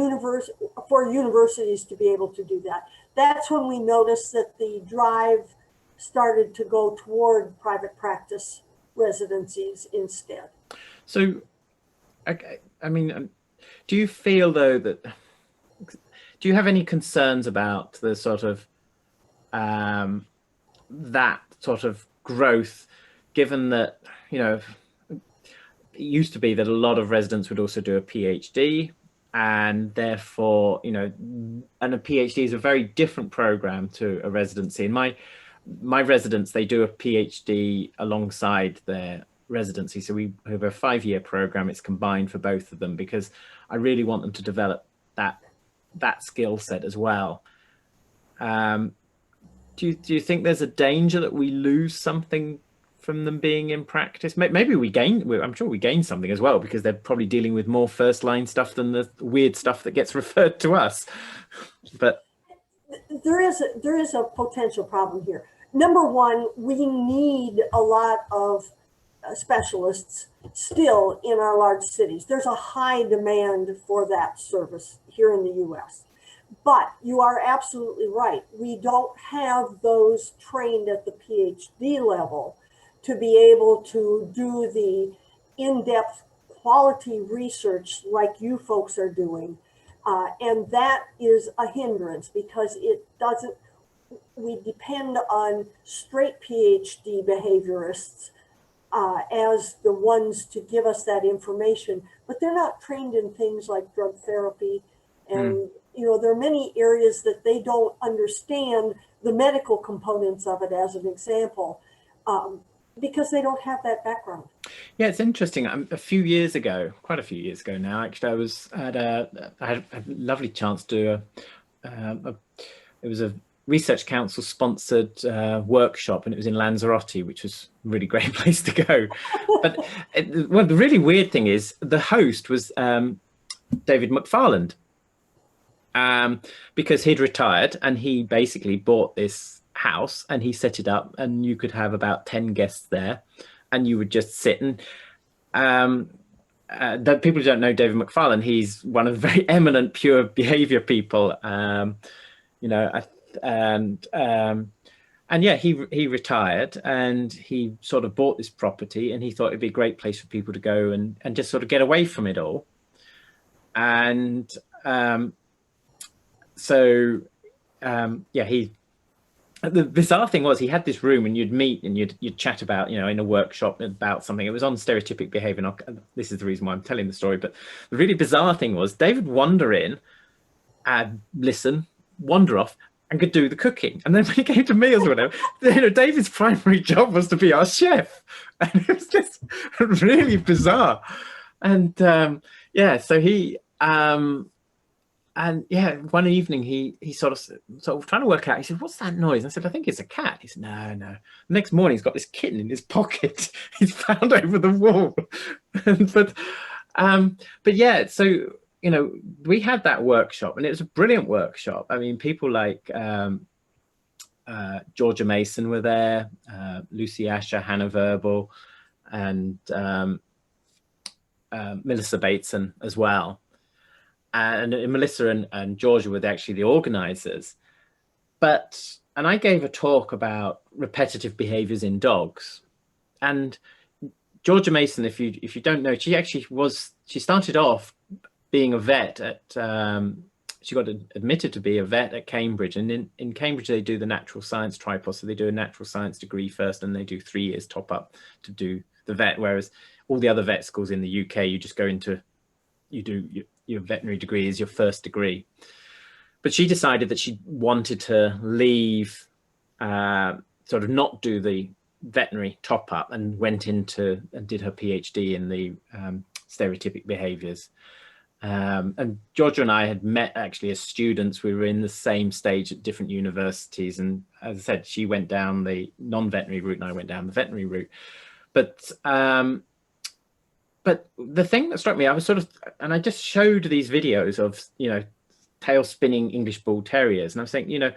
for universities to be able to do that. That's when we noticed that the drive started to go toward private practice residencies instead. So, I mean, do you feel though that, do you have any concerns about the sort of that sort of growth, given that, it used to be that a lot of residents would also do a PhD, and therefore, and a PhD is a very different program to a residency. And my residents, they do a PhD alongside their residency. So we have a 5-year program. It's combined for both of them because I really want them to develop that skill set as well. Do you think there's a danger that we lose something from them being in practice? Maybe we gain, I'm sure we gain something as well, because they're probably dealing with more first line stuff than the weird stuff that gets referred to us. But there is a potential problem here. Number one, we need a lot of specialists still in our large cities. There's a high demand for that service here in the US. But you are absolutely right. We don't have those trained at the PhD level to be able to do the in-depth quality research like you folks are doing. And that is a hindrance because it doesn't, we depend on straight PhD behaviorists as the ones to give us that information, but they're not trained in things like drug therapy. And, you know, there are many areas that they don't understand the medical components of it, as an example, because they don't have that background. Yeah, it's interesting. A few years ago, quite a few years ago now, actually, I had a lovely chance to it was a Research Council sponsored workshop, and it was in Lanzarote, which was a really great place to go. But well, the really weird thing is the host was David McFarland, because he'd retired and he basically bought this house and he set it up, and you could have about 10 guests there, and you would just sit and that people who don't know David McFarland, he's one of the very eminent pure behavior people, you know, and yeah, he retired and he sort of bought this property, and he thought it'd be a great place for people to go and just sort of get away from it all. And so yeah, the bizarre thing was he had this room, and you'd meet and you'd chat about, you know, in a workshop about something. It was on stereotypic behavior, and this is the reason why I'm telling the story. But the really bizarre thing was David would wander in and listen, wander off, and could do the cooking. And then when it came to meals or whatever, you know, David's primary job was to be our chef, and it was just really bizarre. And yeah, so he and yeah, one evening he sort of trying to work out. He said, "What's that noise?" And I said, "I think it's a cat." He said, "No." The next morning, he's got this kitten in his pocket. He's found over the wall. But yeah, so you know, we had that workshop, and it was a brilliant workshop. I mean, people like Georgia Mason were there, Lucy Asher, Hannah Verbal, and Melissa Bateson as well. And Melissa and Georgia were actually the organizers. And I gave a talk about repetitive behaviors in dogs. And Georgia Mason, if you don't know, she started off being a vet at, she got admitted to be a vet at Cambridge. And in Cambridge, they do the natural science tripos. So they do a natural science degree first, and they do 3 years top up to do the vet. Whereas all the other vet schools in the UK, you just go into, you do your veterinary degree is your first degree. But she decided that she wanted to leave, sort of not do the veterinary top up, and went into and did her PhD in the stereotypic behaviors. And Georgia and I had met actually as students. We were in the same stage at different universities. And as I said, she went down the non-veterinary route and I went down the veterinary route. But the thing that struck me, I was sort of, and I just showed these videos of, you know, tail spinning English Bull Terriers. And I was saying, you know,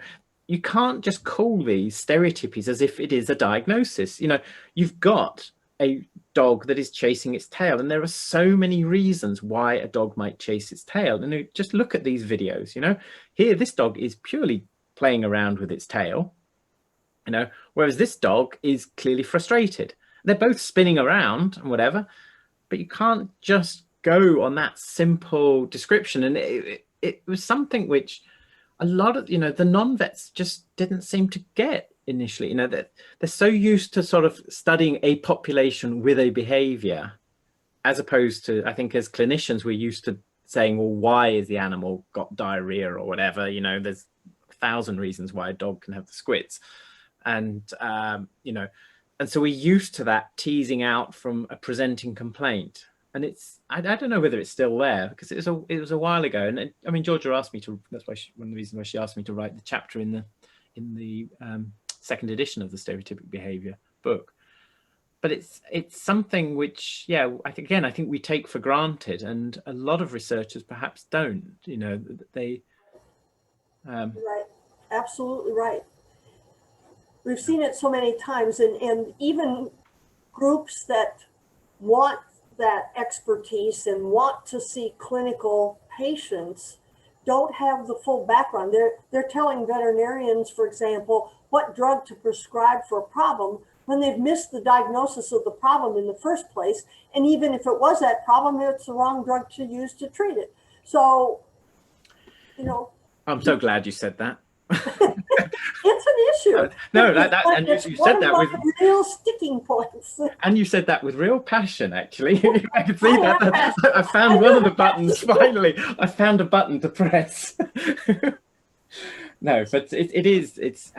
you can't just call these stereotypies as if it is a diagnosis. You know, you've got a dog that is chasing its tail, and there are so many reasons why a dog might chase its tail. And just look at these videos, you know, here, this dog is purely playing around with its tail, you know, whereas this dog is clearly frustrated. They're both spinning around and whatever. But you can't just go on that simple description. And it was something which a lot of, you know, the non-vets just didn't seem to get initially. You know, that they're so used to sort of studying a population with a behavior, as opposed to, I think as clinicians, we're used to saying, well, why is the animal got diarrhea or whatever? You know, there's 1,000 reasons why a dog can have the squits. And, you know, and so we're used to that teasing out from a presenting complaint. And it's, I don't know whether it's still there, because it was a while ago. And I mean, Georgia asked me to, that's why one of the reasons why she asked me to write the chapter in the second edition of the stereotypic behavior book. But it's something which, yeah, I think we take for granted, and a lot of researchers perhaps don't, you know, they. Right, absolutely right. We've seen it so many times, and even groups that want that expertise and want to see clinical patients don't have the full background. They're telling veterinarians, for example, what drug to prescribe for a problem when they've missed the diagnosis of the problem in the first place. And even if it was that problem, it's the wrong drug to use to treat it. So, you know, I'm so glad you said that. it's an issue. No, and you said that with real sticking points. And you said that with real passion, actually. I could see that. I found one of the buttons, finally. I found a button to press. No, but it's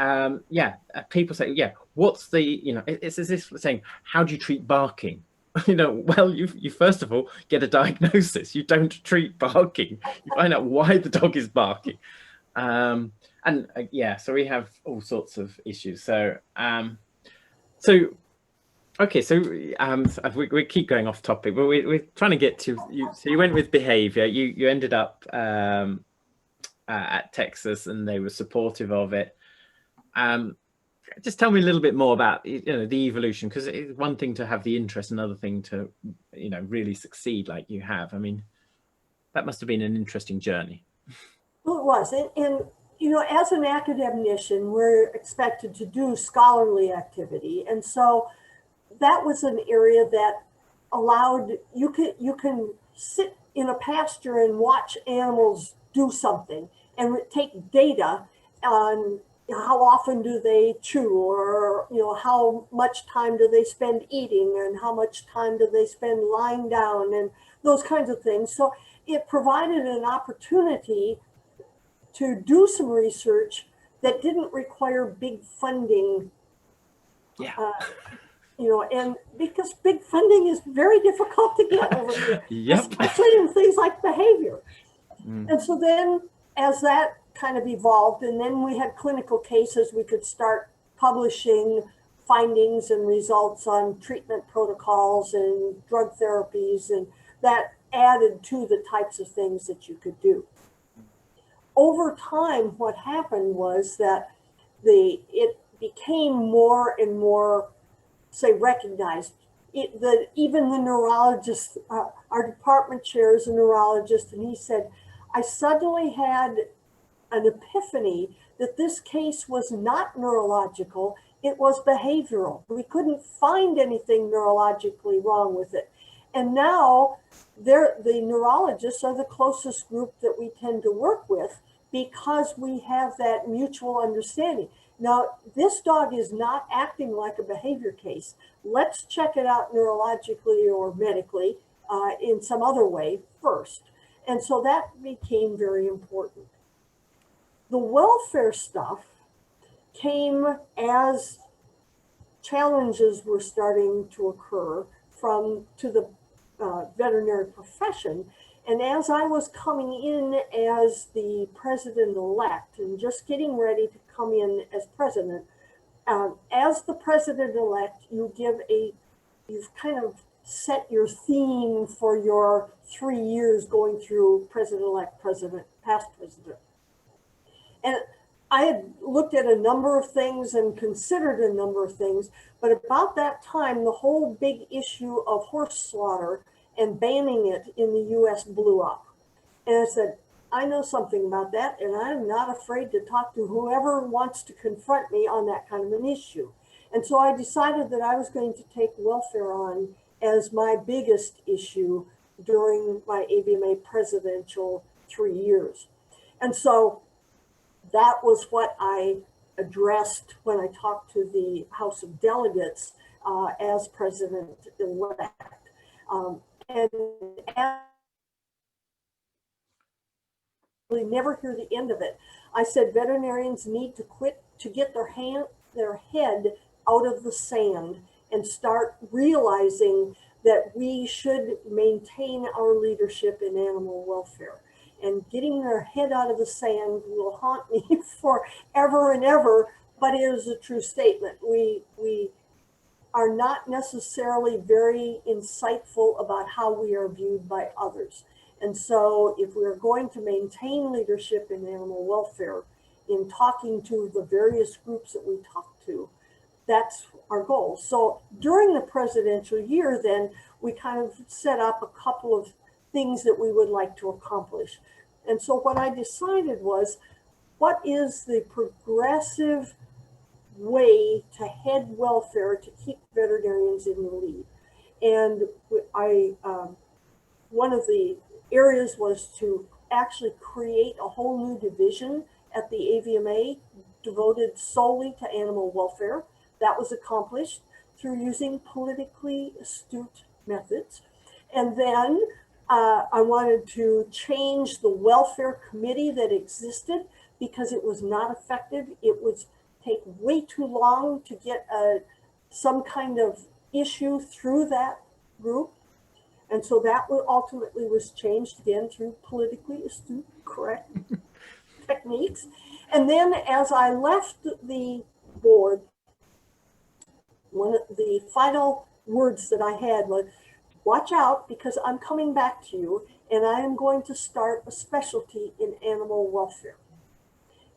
yeah, people say, yeah, what's the, you know, it's as if saying, how do you treat barking? You know, well, you first of all get a diagnosis. You don't treat barking. You find out why the dog is barking. Yeah, so we have all sorts of issues. So okay, so we keep going off topic, but we're trying to get to you. So you went with behavior. You ended up at Texas, and they were supportive of it. Just tell me a little bit more about, you know, the evolution, because it's one thing to have the interest, another thing to, you know, really succeed like you have. I mean, that must have been an interesting journey. Well, it was, and you know, as an academician, we're expected to do scholarly activity, and so that was an area that allowed you can sit in a pasture and watch animals do something and take data on how often do they chew, or you know, how much time do they spend eating, and how much time do they spend lying down, and those kinds of things. So it provided an opportunity to do some research that didn't require big funding. Yeah. You know, and because big funding is very difficult to get over here, yep. especially in things like behavior. And so then as that kind of evolved, and then we had clinical cases, we could start publishing findings and results on treatment protocols and drug therapies, and that added to the types of things that you could do. Over time, what happened was that it became more and more, say, recognized. Even the neurologist, our department chair is a neurologist, and he said, I suddenly had an epiphany that this case was not neurological, it was behavioral. We couldn't find anything neurologically wrong with it. And now the neurologists are the closest group that we tend to work with, because we have that mutual understanding. Now, this dog is not acting like a behavior case. Let's check it out neurologically or medically in some other way first. And so that became very important. The welfare stuff came as challenges were starting to occur to the veterinary profession. And as I was coming in as the president-elect and just getting ready to come in as president, as the president-elect, you've kind of set your theme for your 3 years going through president-elect, president, past president. And I had looked at a number of things and considered a number of things, but about that time, the whole big issue of horse slaughter and banning it in the US blew up. And I said, I know something about that, and I'm not afraid to talk to whoever wants to confront me on that kind of an issue. And so I decided that I was going to take welfare on as my biggest issue during my AVMA presidential 3 years. And so that was what I addressed when I talked to the House of Delegates as president-elect. And we never hear the end of it. I said veterinarians need to quit to get their head out of the sand and start realizing that we should maintain our leadership in animal welfare. And getting their head out of the sand will haunt me forever and ever, but it is a true statement. We are not necessarily very insightful about how we are viewed by others. And so if we're going to maintain leadership in animal welfare, in talking to the various groups that we talk to, that's our goal. So during the presidential year, then we kind of set up a couple of things that we would like to accomplish. And so what I decided was, what is the progressive way to head welfare to keep veterinarians in the lead? And one of the areas was to actually create a whole new division at the AVMA devoted solely to animal welfare. That was accomplished through using politically astute methods. And then I wanted to change the welfare committee that existed because it was not effective. It would take way too long to get some kind of issue through that group. And so that ultimately was changed again through politically astute, correct techniques. And then as I left the board, one of the final words that I had was, watch out, because I'm coming back to you and I am going to start a specialty in animal welfare.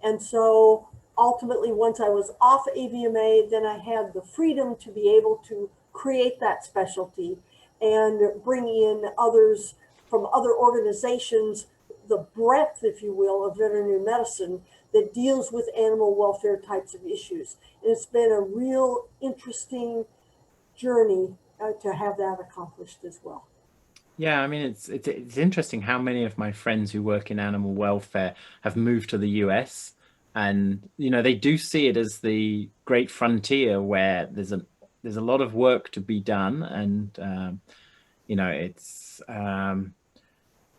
And so ultimately, once I was off AVMA, then I had the freedom to be able to create that specialty and bring in others from other organizations, the breadth, if you will, of veterinary medicine that deals with animal welfare types of issues. And it's been a real interesting journey to have that accomplished as well. Yeah, I mean, it's interesting how many of my friends who work in animal welfare have moved to the US, and they do see it as the great frontier where there's a lot of work to be done, and it's and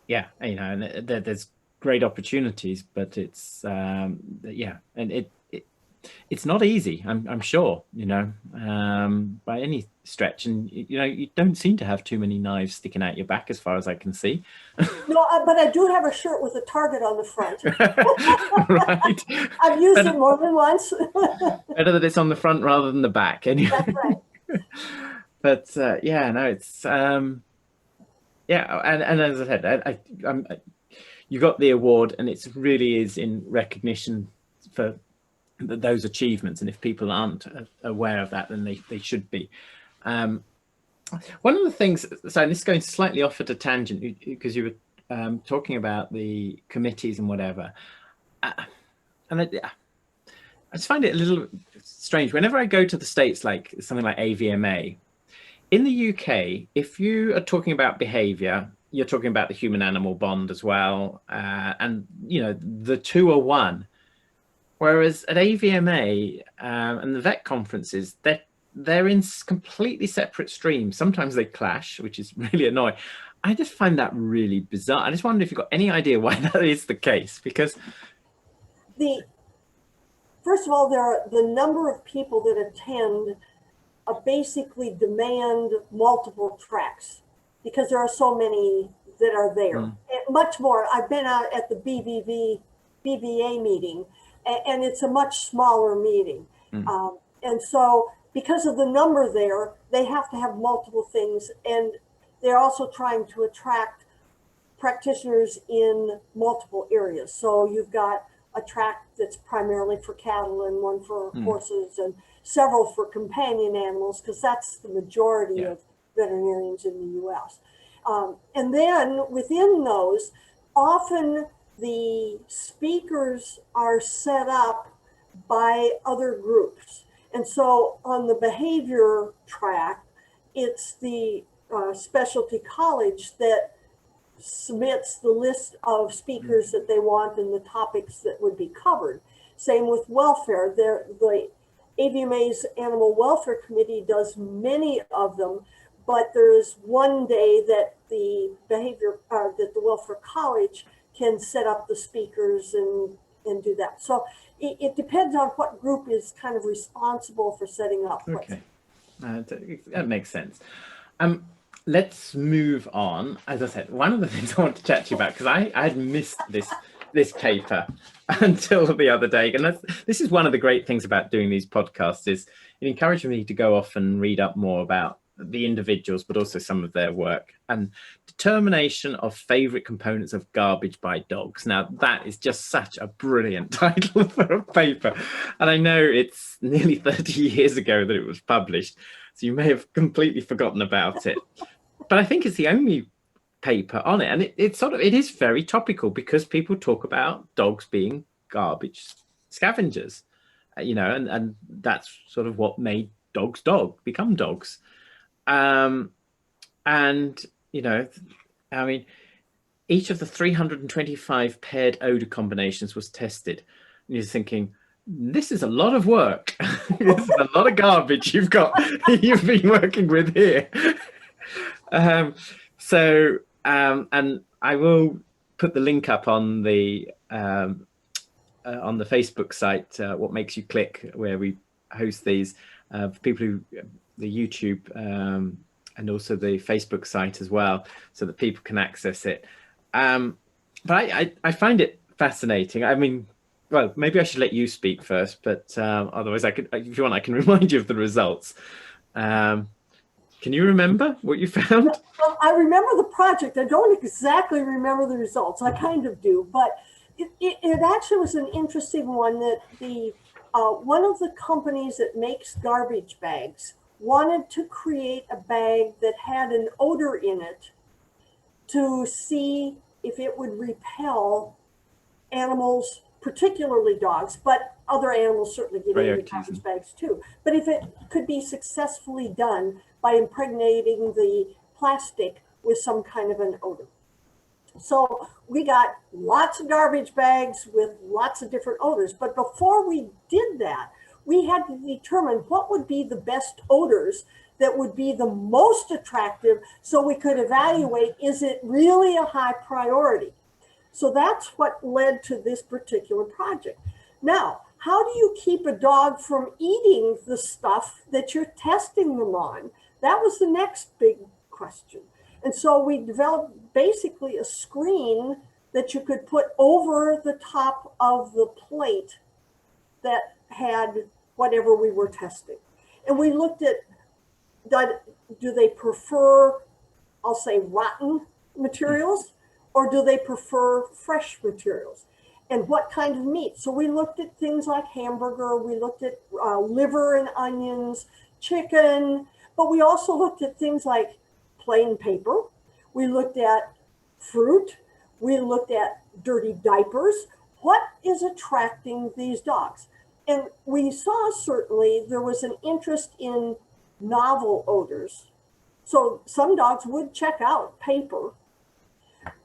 there's great opportunities, but it's and it's not easy, I'm sure, by any stretch. And, you don't seem to have too many knives sticking out your back as far as I can see. No, but I do have a shirt with a target on the front. Right. I've used it more than once. Better that it's on the front rather than the back. Anyway. That's right. But it's and as I said, you got the award, and it really is in recognition for those achievements, and if people aren't aware of that, then they should be. One of the things, so this is going slightly off at a tangent, because you were talking about the committees and whatever, and I just find it a little strange whenever I go to the States, like something like AVMA. In the UK, if you are talking about behavior, you're talking about the human-animal bond as well, and the two are one. Whereas at AVMA and the vet conferences, they're in completely separate streams. Sometimes they clash, which is really annoying. I just find that really bizarre. I just wonder if you've got any idea why that is the case, because first of all, the number of people that attend basically demand multiple tracks, because there are so many that are there. Much more. I've been out at the BVA meeting, and it's a much smaller meeting. And so because of the number there, they have to have multiple things. And they're also trying to attract practitioners in multiple areas. So you've got a track that's primarily for cattle and one for horses and several for companion animals, because that's the majority of veterinarians in the US. And then within those, often the speakers are set up by other groups. And so on the behavior track, it's the specialty college that submits the list of speakers that they want and the topics that would be covered. Same with welfare. The AVMA's Animal Welfare Committee does many of them, but there is one day that the Welfare College can set up the speakers and do that. So it depends on what group is kind of responsible for setting up. Okay, that makes sense. Let's move on. As I said, one of the things I want to chat to you about, because I had missed this paper until the other day, and this is one of the great things about doing these podcasts, is it encourages me to go off and read up more about the individuals, but also some of their work. And determination of favorite components of garbage by dogs. Now, that is just such a brilliant title for a paper. And I know it's nearly 30 years ago that it was published, so you may have completely forgotten about it. But I think it's the only paper on it, and it is very topical because people talk about dogs being garbage scavengers, and that's sort of what made dogs become dogs. And I mean, each of the 325 paired odor combinations was tested. And you're thinking, this is a lot of work. This is a lot of garbage you've been working with here. And I will put the link up on the Facebook site, What Makes You Click, where we host these for people who, the YouTube and also the Facebook site as well, so that people can access it. But I find it fascinating. I mean, well, maybe I should let you speak first, but otherwise if you want, I can remind you of the results. Can you remember what you found? Well, I remember the project. I don't exactly remember the results. I kind of do, but it actually was an interesting one that one of the companies that makes garbage bags wanted to create a bag that had an odor in it to see if it would repel animals, particularly dogs, but other animals certainly get into garbage bags too. But if it could be successfully done by impregnating the plastic with some kind of an odor. So we got lots of garbage bags with lots of different odors. But before we did that, we had to determine what would be the best odors that would be the most attractive, so we could evaluate, is it really a high priority? So that's what led to this particular project. Now, how do you keep a dog from eating the stuff that you're testing them on? That was the next big question. And so we developed basically a screen that you could put over the top of the plate that had whatever we were testing. And we looked at, do they prefer, I'll say, rotten materials, or do they prefer fresh materials? And what kind of meat? So we looked at things like hamburger, we looked at liver and onions, chicken, but we also looked at things like plain paper. We looked at fruit. We looked at dirty diapers. What is attracting these dogs? And we saw certainly there was an interest in novel odors. So some dogs would check out paper,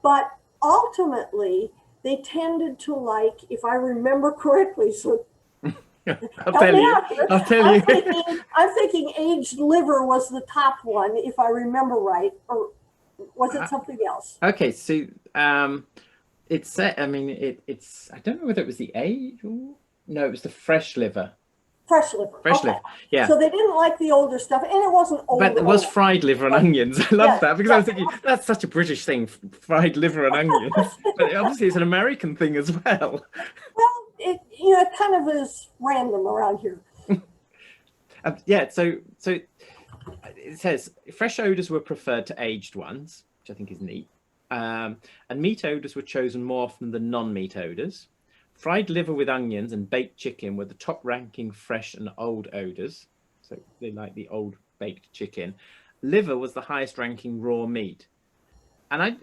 but ultimately they tended to like, if I remember correctly, so I'll tell you. I'm thinking aged liver was the top one, if I remember right, or was it something else? Okay, so it's I mean it's I don't know whether it was the age or no, it was the fresh liver. Fresh liver. Fresh liver. Yeah. So they didn't like the older stuff, and it wasn't old. But there was fried liver and onions. I love that, because I was thinking that's such a British thing, fried liver and onions. But obviously it's an American thing as well. Well, it kind of is random around here. Yeah. So it says fresh odors were preferred to aged ones, which I think is neat. And meat odors were chosen more often than non-meat odors. Fried liver with onions and baked chicken were the top ranking fresh and old odors. So they like the old baked chicken. Liver was the highest ranking raw meat. And I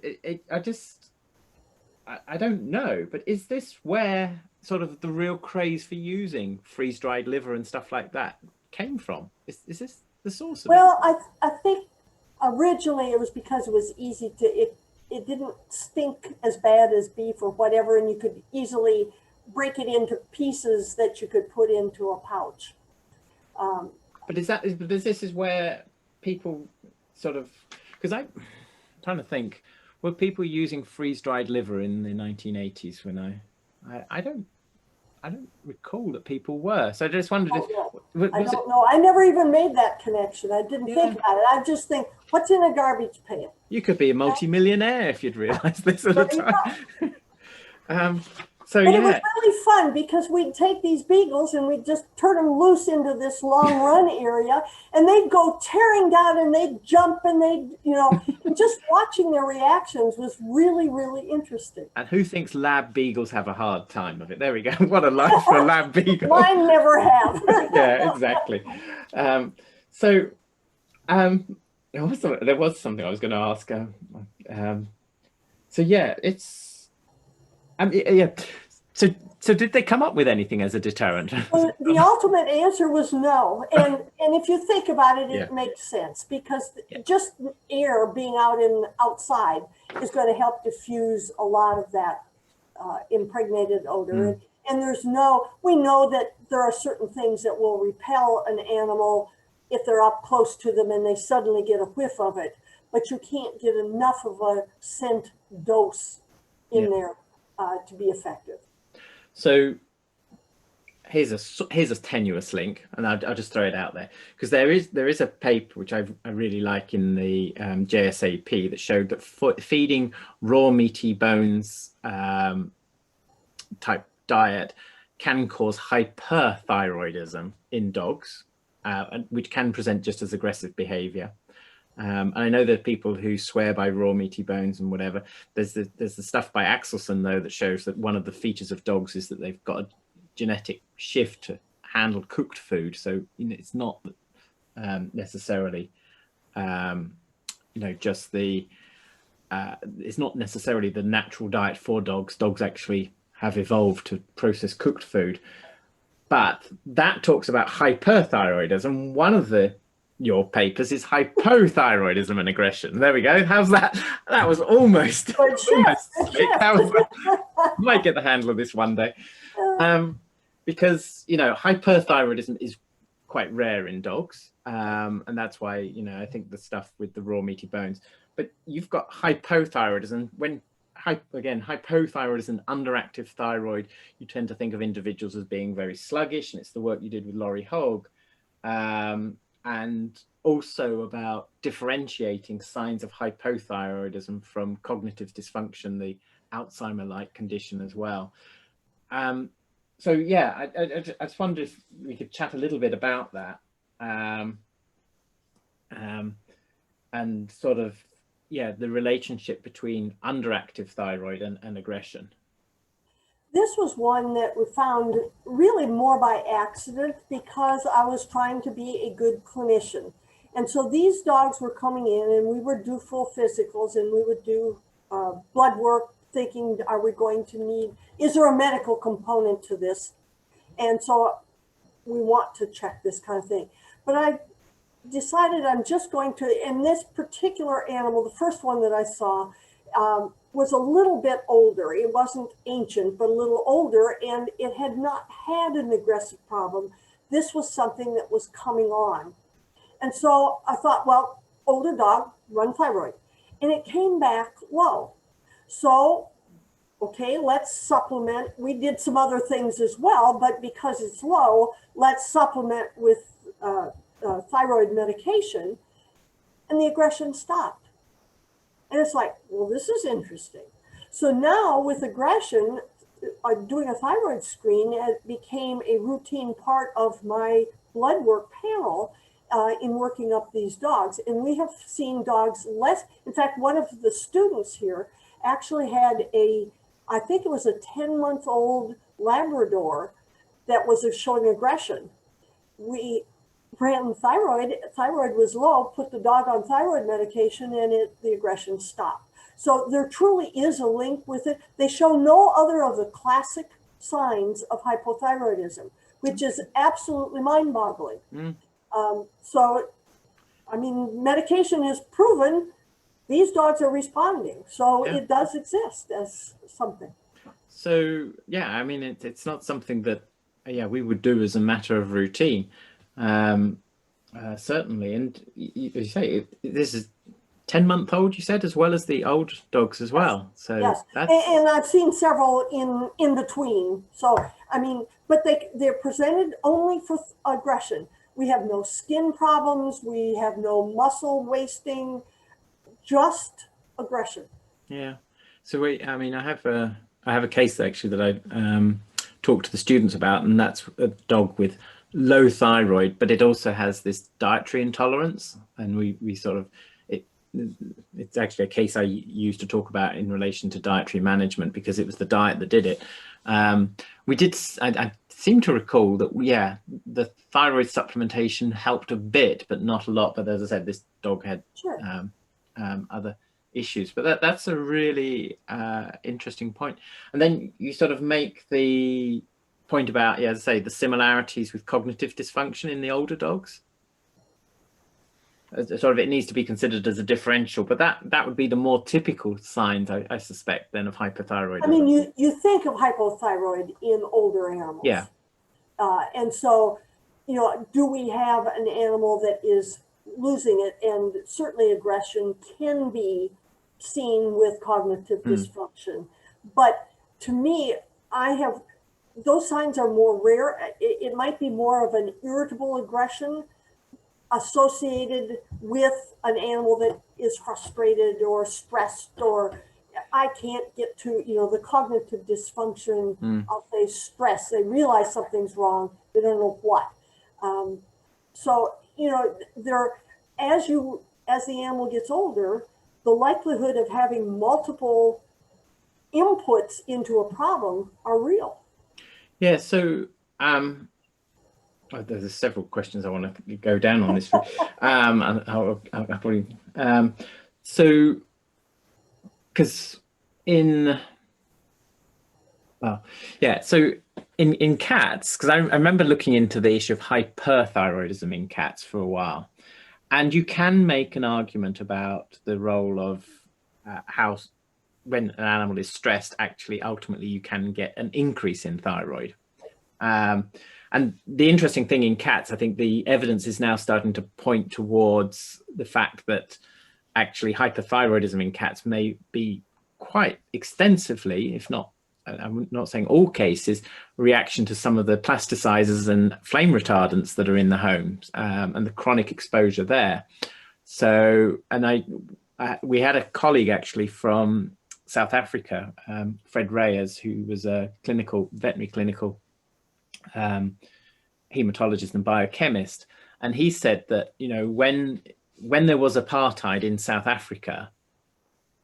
don't know, but is this where sort of the real craze for using freeze-dried liver and stuff like that came from? Is this the source of it? Well, I think originally it was because it was easy to, it didn't stink as bad as beef or whatever, and you could easily break it into pieces that you could put into a pouch. But this is where people sort of, because I'm trying to think, were people using freeze-dried liver in the 1980s when I don't recall that people were. So I just wondered I don't know. I never even made that connection. I didn't think about it. I just think, what's in a garbage pail? You could be a multi-millionaire if you'd realised this at the time. But it was really fun because we'd take these beagles and we'd just turn them loose into this long run area, and they'd go tearing down and they'd jump and and just watching their reactions was really, really interesting. And who thinks lab beagles have a hard time of it? There we go. What a life for a lab beagle. Mine never have. Yeah, exactly. There was something I was going to ask. So yeah, it's yeah. So did they come up with anything as a deterrent? Well, the ultimate answer was no. And if you think about it, Yeah. it makes sense because Yeah. just air being outside is going to help diffuse a lot of that impregnated odor. And we know that there are certain things that will repel an animal if they're up close to them and they suddenly get a whiff of it. But you can't get enough of a scent dose in there to be effective. So here's a tenuous link, and I'll just throw it out there because there is a paper which I really like in the JSAP that showed that feeding raw meaty bones type diet can cause hyperthyroidism in dogs, which can present just as aggressive behavior. And I know there are people who swear by raw meaty bones and whatever. There's the stuff by Axelson though that shows that one of the features of dogs is that they've got a genetic shift to handle cooked food. So it's not necessarily just the it's not necessarily the natural diet for dogs. Dogs actually have evolved to process cooked food, but that talks about hyperthyroidism. One of your papers is hypothyroidism and aggression. There we go. How's that? That was almost slick. Might get the handle of this one day. Because hyperthyroidism is quite rare in dogs, and that's why I think the stuff with the raw meaty bones. But you've got hypothyroidism. When hypothyroidism, underactive thyroid, you tend to think of individuals as being very sluggish, and it's the work you did with Laurie Hogg, and also about differentiating signs of hypothyroidism from cognitive dysfunction, the Alzheimer-like condition as well. So yeah, I just wonder if we could chat a little bit about that, and sort of the relationship between underactive thyroid and aggression. This was one that we found really more by accident because I was trying to be a good clinician. And so these dogs were coming in and we would do full physicals and we would do blood work thinking, are we going to need, is there a medical component to this? And so we want to check this kind of thing. But I decided I'm just going to, in this particular animal, the first one that I saw, was a little bit older. It wasn't ancient, but a little older, and it had not had an aggressive problem. This was something that was coming on. And so I thought, well, older dog, run thyroid. And it came back low. So, okay, let's supplement. We did some other things as well, but because it's low, let's supplement with thyroid medication. And the aggression stopped. And it's like, well, this is interesting. So now with aggression, doing a thyroid screen, it became a routine part of my blood work panel in working up these dogs. And we have seen dogs less. In fact, one of the students here actually had I think it was a 10-month-old Labrador that was showing aggression. We ran thyroid was low, put the dog on thyroid medication, and the aggression stopped. So there truly is a link with it. They show no other of the classic signs of hypothyroidism, which is absolutely mind-boggling. So, I mean, medication is proven these dogs are responding. So it does exist as something. So, yeah, I mean, it's not something that, we would do as a matter of routine. Certainly. And you say this is 10-month-old, you said, as well as the old dogs as well. So yes, and I've seen several in between. So, I mean, but they're presented only for aggression. We have no skin problems. We have no muscle wasting, just aggression. Yeah. So I mean, I have a case actually that I talked to the students about, and that's a dog with low thyroid, but it also has this dietary intolerance. And we sort of, it's actually a case I used to talk about in relation to dietary management because it was the diet that did it. I seem to recall that, yeah, the thyroid supplementation helped a bit, but not a lot. But as I said, this dog had Sure. other issues. But that's a really interesting point. And then you sort of make the point about, yeah, as I say, the similarities with cognitive dysfunction in the older dogs. Sort of, it needs to be considered as a differential, but that would be the more typical signs, I suspect, then of hypothyroidism. I mean, you think of hypothyroid in older animals. Yeah. And so, do we have an animal that is losing it? And certainly aggression can be seen with cognitive dysfunction. But to me, those signs are more rare. It might be more of an irritable aggression associated with an animal that is frustrated or stressed, or I can't get to, the cognitive dysfunction. I'll say stress. They realize something's wrong. They don't know what. So, as the animal gets older, the likelihood of having multiple inputs into a problem are real. Yeah. So, there's several questions I want to go down on this. I'll probably, so, because so in cats, because I remember looking into the issue of hyperthyroidism in cats for a while, and you can make an argument about the role of how, when an animal is stressed, actually ultimately you can get an increase in thyroid. And the interesting thing in cats, I think the evidence is now starting to point towards the fact that actually hyperthyroidism in cats may be quite extensively, if not, I'm not saying all cases, reaction to some of the plasticizers and flame retardants that are in the homes, and the chronic exposure there. So, and we had a colleague actually from South Africa, Fred Reyes, who was a veterinary clinical hematologist and biochemist, and he said that when there was apartheid in South Africa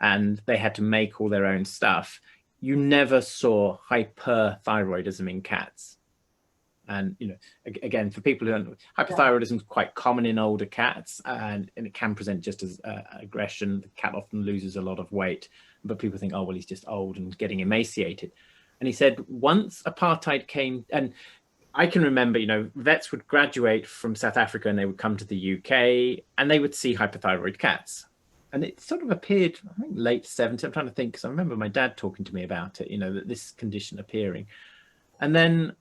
and they had to make all their own stuff, you never saw hyperthyroidism in cats. And again, for people who don't, hyperthyroidism is quite common in older cats, and it can present just as aggression. The cat often loses a lot of weight, but people think, oh well, he's just old and getting emaciated. And he said once apartheid came, and I can remember, vets would graduate from South Africa and they would come to the UK and they would see hypothyroid cats. And it sort of appeared, I think, late 70s. I'm trying to think, because I remember my dad talking to me about it, that this condition appearing. And then,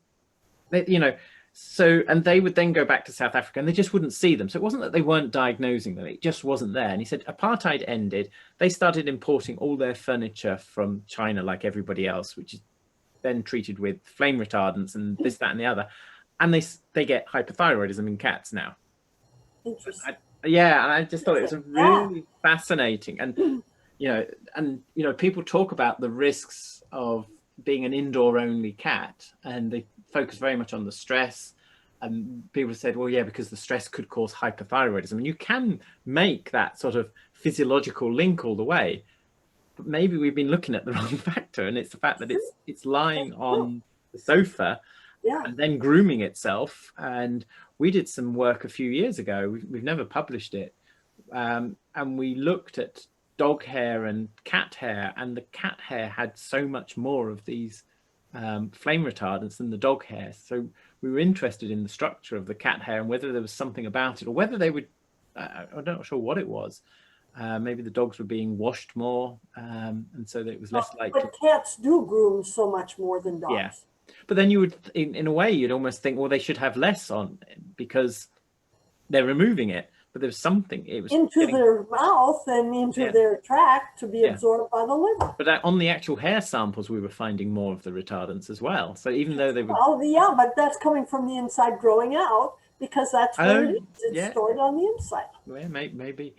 and they would then go back to South Africa and they just wouldn't see them. So it wasn't that they weren't diagnosing them, it just wasn't there. And he said apartheid ended. They started importing all their furniture from China like everybody else, which is then treated with flame retardants and this, that, and the other, and they get hypothyroidism in cats now. Interesting. And I just thought it was really fascinating. And people talk about the risks of being an indoor-only cat, and they focus very much on the stress. And people said, well, yeah, because the stress could cause hypothyroidism, and you can make that sort of physiological link all the way. But maybe we've been looking at the wrong factor, and it's the fact that it's lying on the sofa and then grooming itself. And we did some work a few years ago. We've never published it, and we looked at dog hair and cat hair, and the cat hair had so much more of these flame retardants than the dog hair. So we were interested in the structure of the cat hair and whether there was something about it, or whether they would, I'm not sure what it was. Maybe the dogs were being washed more, and so that it was less likely. But cats do groom so much more than dogs. Yeah, but then you would, in a way, you'd almost think, well, they should have less on because they're removing it. But there's something. It was into their mouth and into their tract to be absorbed by the liver. But on the actual hair samples, we were finding more of the retardants as well. So even though they were, but that's coming from the inside growing out, because that's where it is. It's stored on the inside. Yeah, maybe.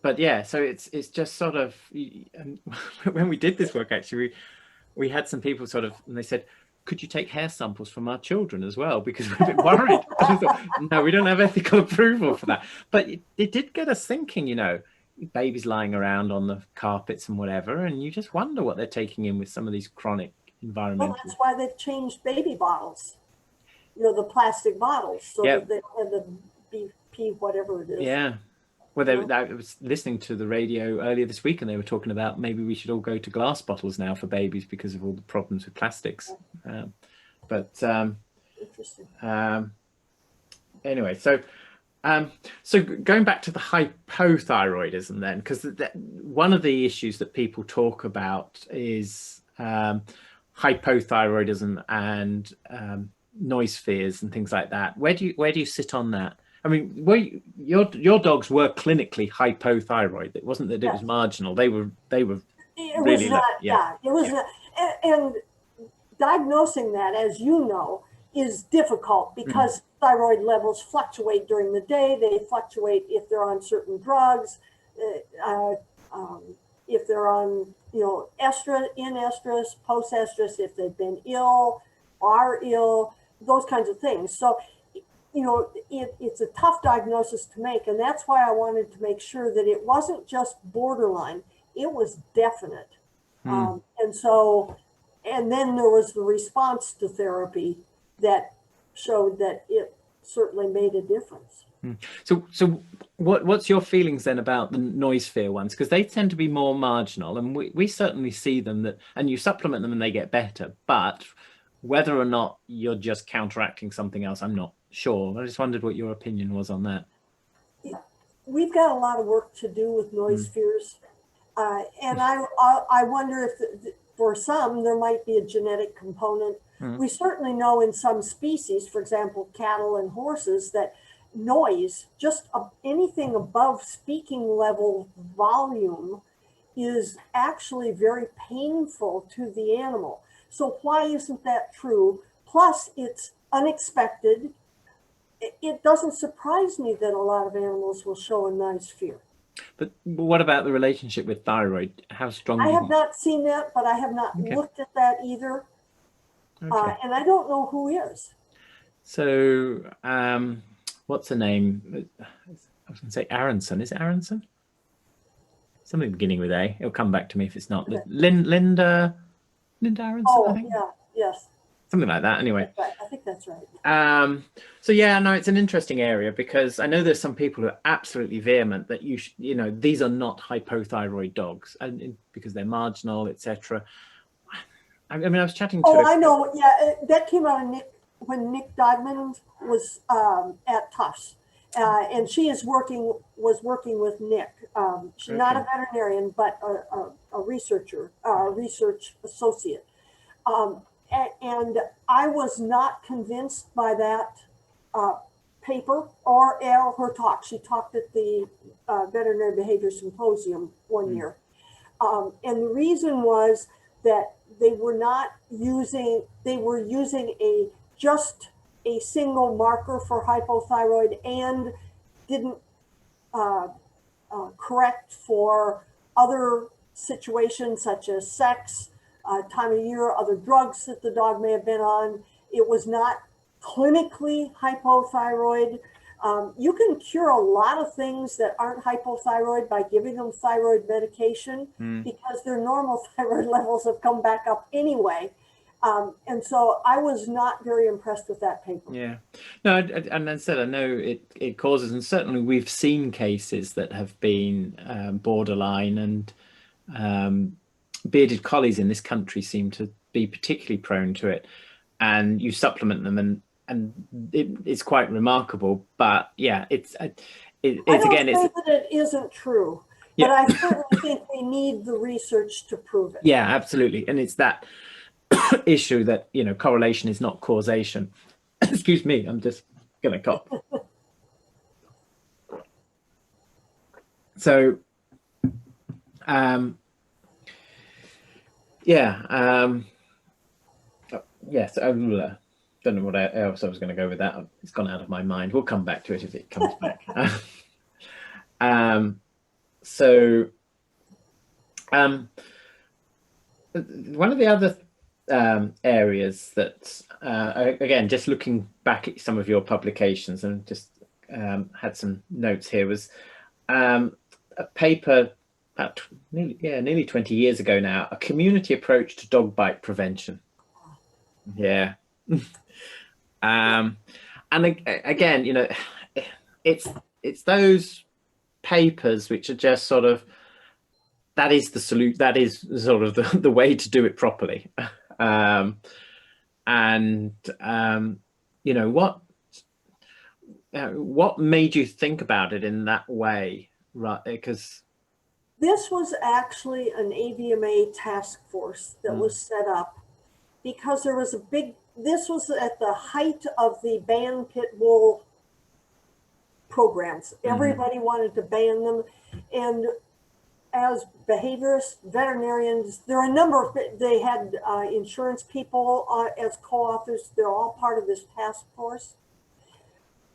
But yeah, so it's just sort of, and when we did this work, actually, we had some people sort of, and they said, could you take hair samples from our children as well? Because we're a bit worried. I thought, no, we don't have ethical approval for that. But it did get us thinking, babies lying around on the carpets and whatever, and you just wonder what they're taking in with some of these chronic environmental. Well, that's why they've changed baby bottles, the plastic bottles, so Yeah. that they have the BP, whatever it is. Yeah. Well, I was listening to the radio earlier this week, and they were talking about maybe we should all go to glass bottles now for babies because of all the problems with plastics. Interesting. Anyway, so going back to the hypothyroidism then, because one of the issues that people talk about is hypothyroidism and noise fears and things like that. Where do you sit on that? I mean, your dogs were clinically hypothyroid. It wasn't that it was marginal. They were It really was not. Yeah, it was not. And diagnosing that, as you know, is difficult because thyroid levels fluctuate during the day. They fluctuate if they're on certain drugs, if they're on, estrus, in estrus, post estrus, if they've been ill, are ill, those kinds of things. So, it's a tough diagnosis to make. And that's why I wanted to make sure that it wasn't just borderline, it was definite. And then there was the response to therapy that showed that it certainly made a difference. So what's your feelings then about the noise fear ones? Because they tend to be more marginal, and we certainly see them and you supplement them and they get better. But whether or not you're just counteracting something else, I'm not sure. I just wondered what your opinion was on that. Yeah. We've got a lot of work to do with noise fears. And I wonder if for some, there might be a genetic component. We certainly know in some species, for example, cattle and horses, that noise, just anything above speaking level volume, is actually very painful to the animal. So why isn't that true? Plus, it's unexpected. It doesn't surprise me that a lot of animals will show a noise fear. But what about the relationship with thyroid? How strong? I have not seen that, but I have not looked at that either. And I don't know who is. So, what's her name? I was going to say Aronson. Is it Aronson? Something beginning with A. It'll come back to me if it's not. Okay. Linda Aronson, I think. Yeah, yes. Something like that, anyway. I think that's right. So yeah, no, it's an interesting area because I know there's some people who are absolutely vehement that these are not hypothyroid dogs, and because they're marginal, etc. I mean, I was chatting to. I know. Yeah, that came out of when Nick Dodman was at Tufts, and she was working with Nick. She's not a veterinarian, but a researcher, a research associate. And I was not convinced by that paper or her talk. She talked at the Veterinary Behavior Symposium one year. And the reason was that they were using just a single marker for hypothyroid and didn't correct for other situations such as sex, time of year, other drugs that the dog may have been on. It was not clinically hypothyroid. You can cure a lot of things that aren't hypothyroid by giving them thyroid medication because their normal thyroid levels have come back up anyway. And so I was not very impressed with that paper. Yeah, no, and instead I know it causes, and certainly we've seen cases that have been borderline, and bearded collies in this country seem to be particularly prone to it, and you supplement them and it's quite remarkable. But yeah, it's I don't say that it isn't true, but I certainly think we need the research to prove it. Yeah, absolutely. And it's that issue that, correlation is not causation. Excuse me, I'm just gonna cough. So yes, don't know what else I was going to go with that. It's gone out of my mind. We'll come back to it if it comes back. One of the other areas that, again, just looking back at some of your publications and just had some notes here, was a paper about nearly 20 years ago now, a community approach to dog bite prevention. Yeah. And again, it's those papers which are just sort of, that is the salute, that is sort of the way to do it properly. And what made you think about it in that way, right? Because this was actually an AVMA task force that was set up because there was this was at the height of the ban pit bull programs. Everybody wanted to ban them. And as behaviorists, veterinarians, there are a number of, they had insurance people as co-authors. They're all part of this task force.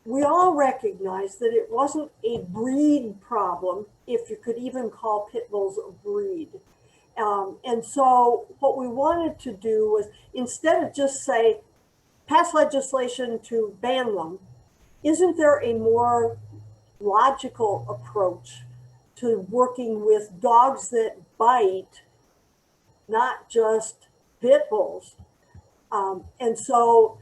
We all recognized that it wasn't a breed problem, if you could even call pit bulls a breed. And so what we wanted to do was, instead of just say, pass legislation to ban them, isn't there a more logical approach to working with dogs that bite, not just pit bulls? And so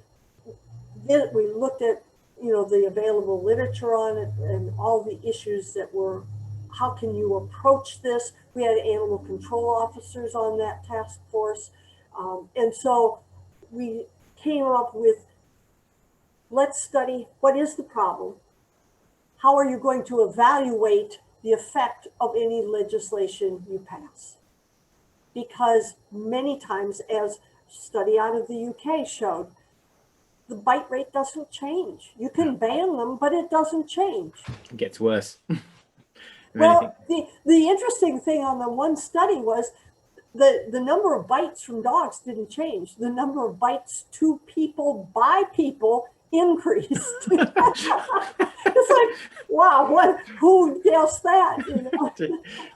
we looked at the available literature on it and all the issues that were, how can you approach this? We had animal control officers on that task force. And so we came up with, let's study what is the problem. How are you going to evaluate the effect of any legislation you pass? Because many times, as study out of the UK showed, the bite rate doesn't change. You can ban them, but it doesn't change. It gets worse. Well, the interesting thing on the one study was the number of bites from dogs didn't change. The number of bites to people by people increased. It's like, wow, who guessed that?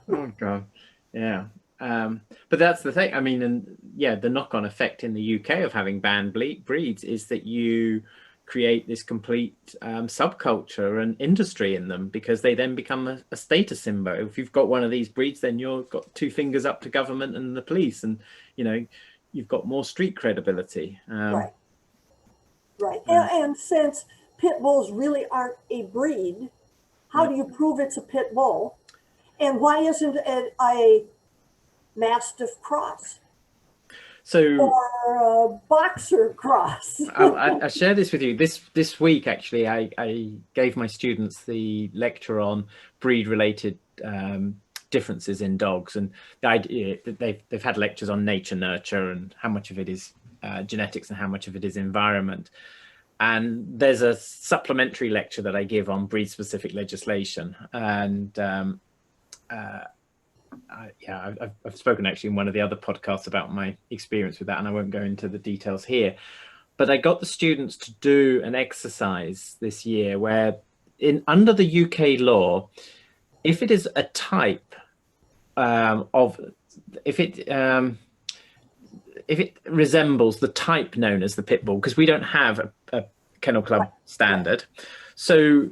Oh God, yeah. But that's the thing. I mean, and yeah, the knock-on effect in the UK of having banned breeds is that you create this complete subculture and industry in them, because they then become a status symbol. If you've got one of these breeds, then you've got two fingers up to government and the police, and you've got more street credibility. Right. And since pit bulls really aren't a breed, how do you prove it's a pit bull? And why isn't it a Mastiff cross? Or a boxer cross? I share this with you. This week, actually, I gave my students the lecture on breed-related differences in dogs, and the idea that they've had lectures on nature, nurture, and how much of it is genetics and how much of it is environment. And there's a supplementary lecture that I give on breed-specific legislation, and I've spoken actually in one of the other podcasts about my experience with that, and I won't go into the details here. But I got the students to do an exercise this year where, under the UK law, if it is a type if it resembles the type known as the pit bull, because we don't have a Kennel Club standard, so.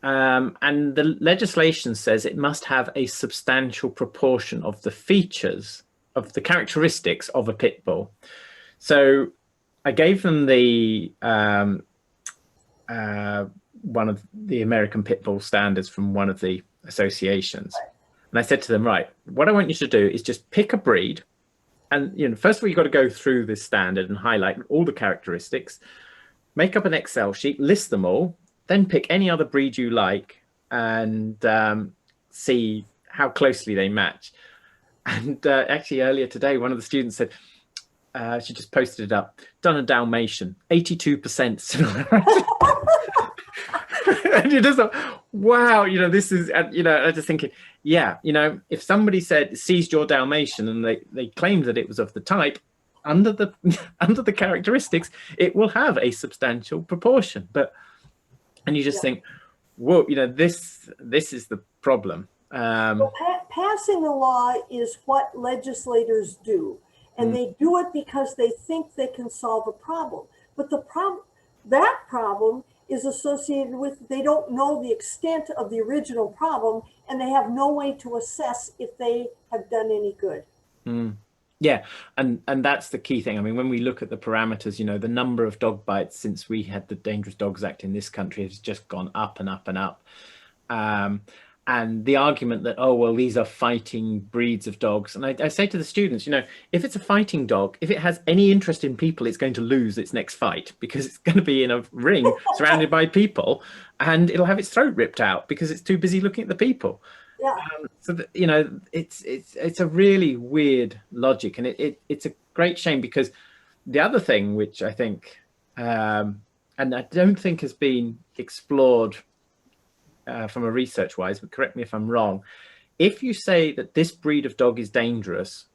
And the legislation says it must have a substantial proportion of the features, of the characteristics of a pit bull. So I gave them the one of the American pit bull standards from one of the associations. And I said to them, right, what I want you to do is just pick a breed. And, first of all, you've got to go through this standard and highlight all the characteristics, make up an Excel sheet, list them all, then pick any other breed you like and see how closely they match. And actually earlier today, one of the students said, she just posted it up, done a Dalmatian, 82% similarity. And you're just like, wow, this is, I just thinking, yeah, if somebody seized your Dalmatian and they claimed that it was of the type, under the characteristics, it will have a substantial proportion. And you just think, whoa, this is the problem. Well, passing the law is what legislators do. And they do it because they think they can solve a problem. But that problem is associated with, they don't know the extent of the original problem, and they have no way to assess if they have done any good. Yeah, and that's the key thing. I mean, when we look at the parameters, you know, the number of dog bites since we had the Dangerous Dogs Act in this country has just gone up and up and up. Um, and the argument that, oh, well, these are fighting breeds of dogs. And I say to the students, you know, if it's a fighting dog, if it has any interest in people, it's going to lose its next fight because it's going to be in a ring surrounded by people and it'll have its throat ripped out because it's too busy looking at the people. Yeah. So that, you know, it's a really weird logic, and it's a great shame because the other thing which I think, and I don't think has been explored from a research wise, but correct me if I'm wrong. If you say that this breed of dog is dangerous,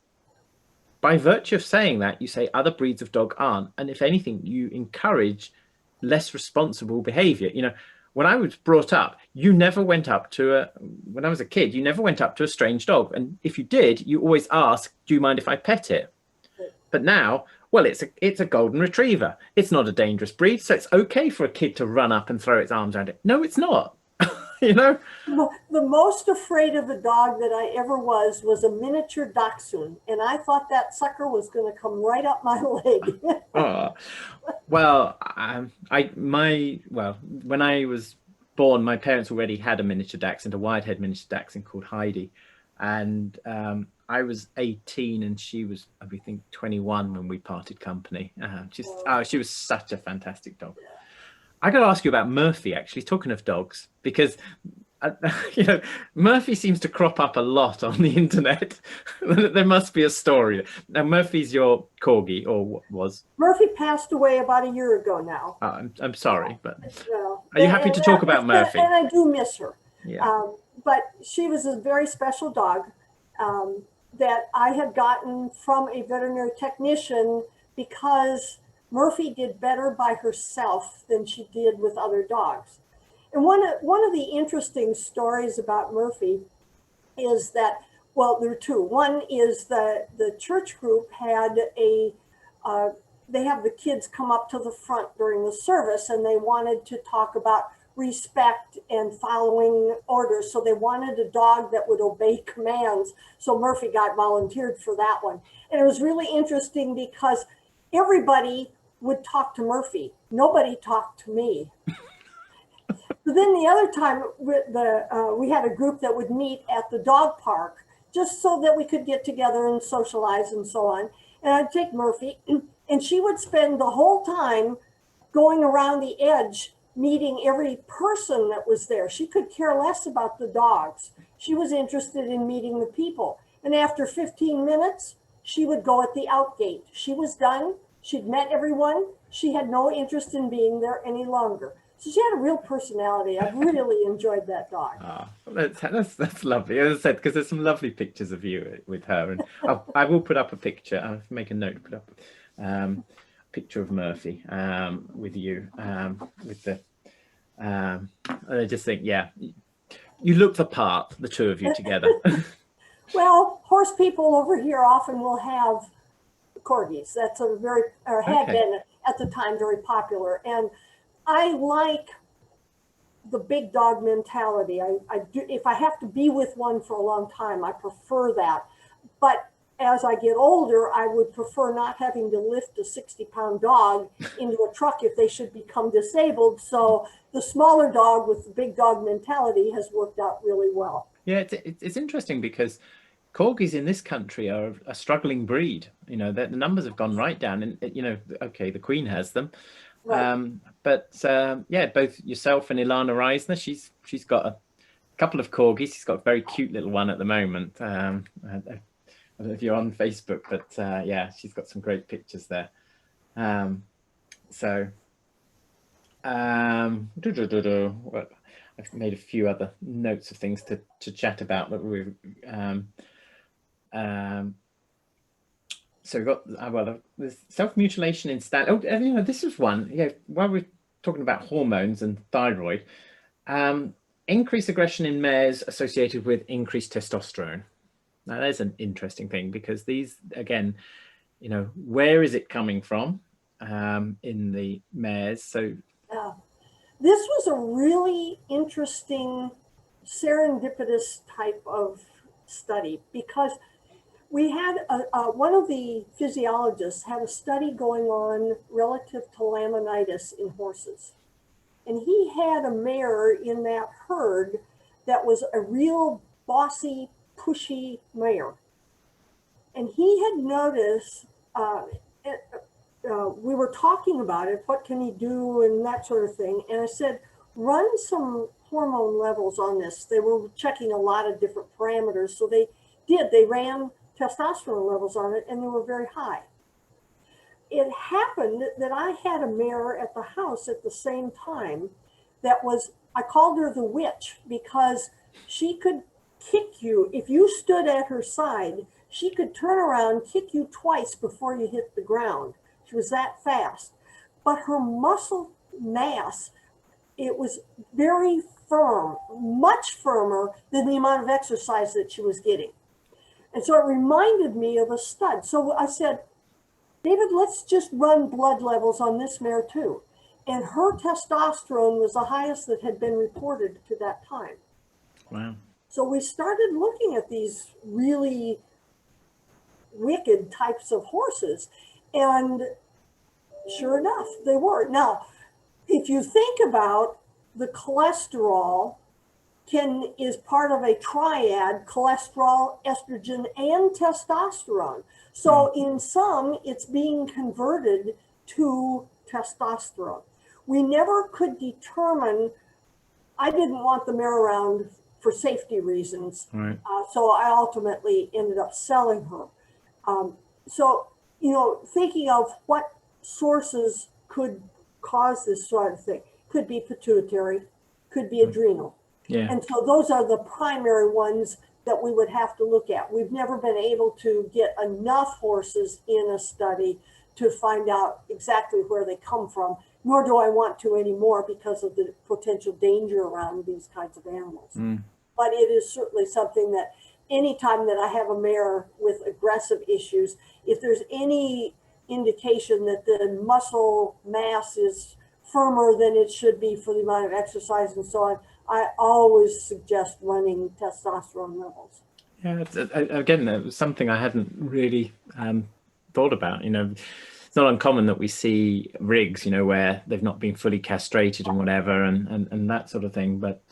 by virtue of saying that, you say other breeds of dog aren't, and if anything, you encourage less responsible behavior. You know, when I was brought up, you never went up to a, when I was a kid, you never went up to a strange dog. And if you did, you always asked, do you mind if I pet it? But now, well, it's a golden retriever. It's not a dangerous breed, so it's okay for a kid to run up and throw its arms around it. No, it's not. You know? The most afraid of a dog that I ever was a miniature dachshund, and I thought that sucker was going to come right up my leg. Oh, well, when I was born, my parents already had a miniature dachshund, a wide-haired miniature dachshund called Heidi, and I was 18 and she was, I think, 21 when we parted company. She was such a fantastic dog. I got to ask you about Murphy, actually, talking of dogs, because you know, Murphy seems to crop up a lot on the internet. There must be a story. Now, Murphy's your corgi, or what was? Murphy passed away about a year ago now. I'm sorry, but are you happy to talk about Murphy? And I do miss her. Yeah. But she was a very special dog that I had gotten from a veterinary technician because Murphy did better by herself than she did with other dogs. And one of the interesting stories about Murphy is that, well, there are two. One is the church group had they have the kids come up to the front during the service, and they wanted to talk about respect and following orders. So they wanted a dog that would obey commands. So Murphy got volunteered for that one. And it was really interesting because everybody would talk to Murphy. Nobody talked to me. So then the other time we had a group that would meet at the dog park just so that we could get together and socialize and so on. And I'd take Murphy and she would spend the whole time going around the edge, meeting every person that was there. She could care less about the dogs. She was interested in meeting the people. And after 15 minutes, she would go at the out gate. She was done. She'd met everyone. She had no interest in being there any longer. So she had a real personality. I really enjoyed that dog. Oh, that's lovely. As I said, because there's some lovely pictures of you with her, and I will put up a picture. I'll make a note to put up a picture of Murphy with you with the. I just think, yeah, you look the part, the two of you together. Well, horse people over here often will have corgis. That's a very, or had been at the time, very popular. And I like the big dog mentality. I do, if I have to be with one for a long time, I prefer that. But as I get older, I would prefer not having to lift a 60-pound dog into a truck if they should become disabled. So the smaller dog with the big dog mentality has worked out really well. Yeah, it's interesting because corgis in this country are a struggling breed. You know, the numbers have gone right down, and you know, okay, the Queen has them. Right. Yeah, both yourself and Ilana Reisner, she's got a couple of corgis. She's got a very cute little one at the moment. I don't know if you're on Facebook, but yeah, she's got some great pictures there. Well, I've made a few other notes of things to chat about, but we've so we've got there's self-mutilation in stand. Oh, you know, this is one. Yeah, while we're talking about hormones and thyroid, increased aggression in mares associated with increased testosterone. Now, that's an interesting thing because these, again, you know, where is it coming from in the mares? So, yeah, this was a really interesting serendipitous type of study because We had one of the physiologists had a study going on relative to laminitis in horses. And he had a mare in that herd that was a real bossy, pushy mare. And he had noticed, we were talking about it, what can he do and that sort of thing. And I said, run some hormone levels on this. They were checking a lot of different parameters. So they did, they ran testosterone levels on it and they were very high. It happened that I had a mare at the house at the same time that was, I called her the witch because she could kick you. If you stood at her side, she could turn around, kick you twice before you hit the ground. She was that fast. But her muscle mass, it was very firm, much firmer than the amount of exercise that she was getting. And so it reminded me of a stud. So I said, David, let's just run blood levels on this mare too. And her testosterone was the highest that had been reported to that time. Wow. So we started looking at these really wicked types of horses. And sure enough, they were. Now, if you think about the cholesterol is part of a triad, cholesterol, estrogen, and testosterone. So in some, it's being converted to testosterone. We never could determine, I didn't want the mare around for safety reasons. Right. So I ultimately ended up selling her. So, you know, thinking of what sources could cause this sort of thing, could be pituitary, could be adrenal. Yeah. And so those are the primary ones that we would have to look at. We've never been able to get enough horses in a study to find out exactly where they come from, nor do I want to anymore because of the potential danger around these kinds of animals. But it is certainly something that anytime that I have a mare with aggressive issues, if there's any indication that the muscle mass is firmer than it should be for the amount of exercise and so on, I always suggest running testosterone levels. Yeah, again, it was something I hadn't really thought about. You know, it's not uncommon that we see rigs, you know, where they've not been fully castrated and whatever, and that sort of thing. But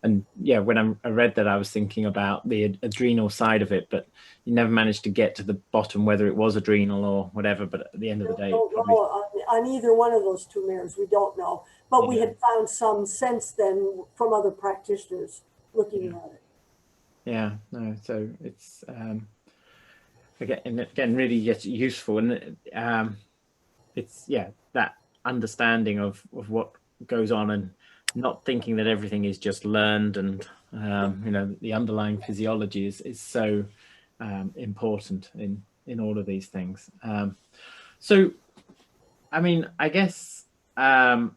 and yeah, when I read that, I was thinking about the adrenal side of it, but you never managed to get to the bottom whether it was adrenal or whatever. But at the end of the day, Don't probably... know on either one of those two mares. We don't know, but we had found some since then from other practitioners looking at it. Yeah, no, so it's again really useful, and it's that understanding of what goes on and not thinking that everything is just learned, and you know, the underlying physiology is so important in all of these things. So I mean, I guess I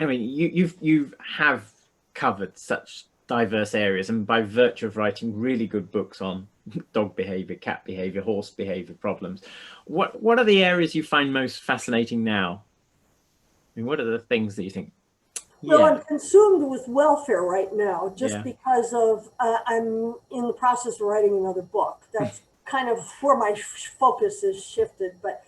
mean, you have covered such diverse areas, and by virtue of writing really good books on dog behavior, cat behavior, horse behavior problems, what are the areas you find most fascinating now? I mean, what are the things that you think, Well, I'm consumed with welfare right now, just Yeah. because of I'm in the process of writing another book. That's kind of where my focus is shifted. But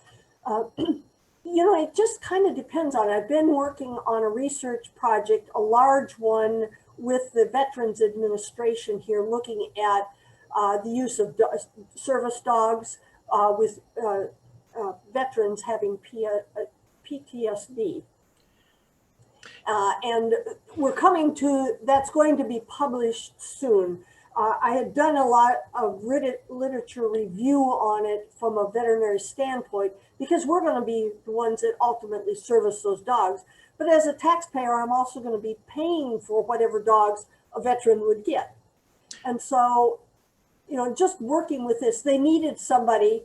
you know, it just kind of depends on. I've been working on a research project, a large one, with the Veterans Administration here, looking at the use of service dogs with veterans having PTSD. And we're coming to, that's going to be published soon. I had done a lot of literature review on it from a veterinary standpoint, because we're going to be the ones that ultimately service those dogs. But as a taxpayer, I'm also going to be paying for whatever dogs a veteran would get. And so, you know, just working with this, they needed somebody.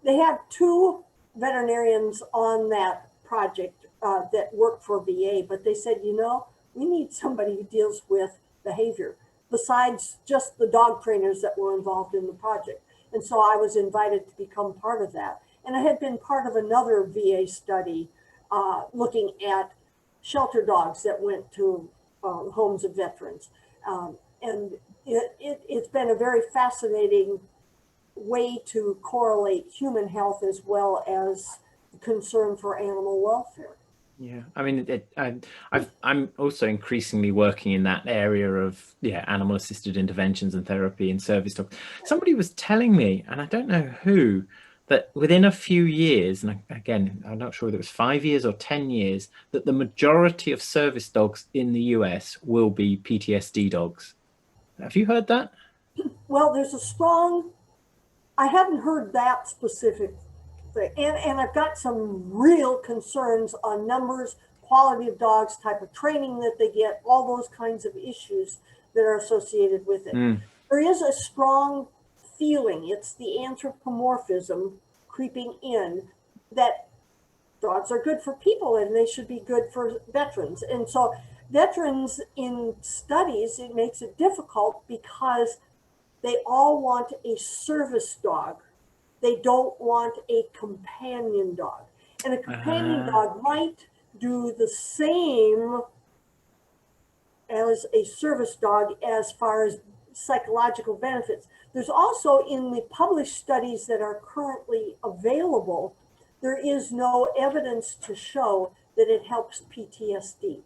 They had 2 veterinarians on that project that worked for VA, but they said, you know, we need somebody who deals with behavior besides just the dog trainers that were involved in the project. And so I was invited to become part of that. And I had been part of another VA study looking at shelter dogs that went to homes of veterans. And it's been a very fascinating way to correlate human health as well as concern for animal welfare. Yeah, I mean, I'm also increasingly working in that area of animal assisted interventions and therapy and service dogs. Somebody was telling me, and I don't know who, that within a few years, and again, I'm not sure whether it was 5 years or 10 years, that the majority of service dogs in the US will be PTSD dogs. Have you heard that? Well, there's a strong, I haven't heard that specific thing. And I've got some real concerns on numbers, quality of dogs, type of training that they get, all those kinds of issues that are associated with it. There is a strong feeling, it's the anthropomorphism creeping in, that dogs are good for people and they should be good for veterans. And so veterans in studies, it makes it difficult because they all want a service dog. They don't want a companion dog. And a companion dog might do the same as a service dog as far as psychological benefits. There's also, in the published studies that are currently available, there is no evidence to show that it helps PTSD.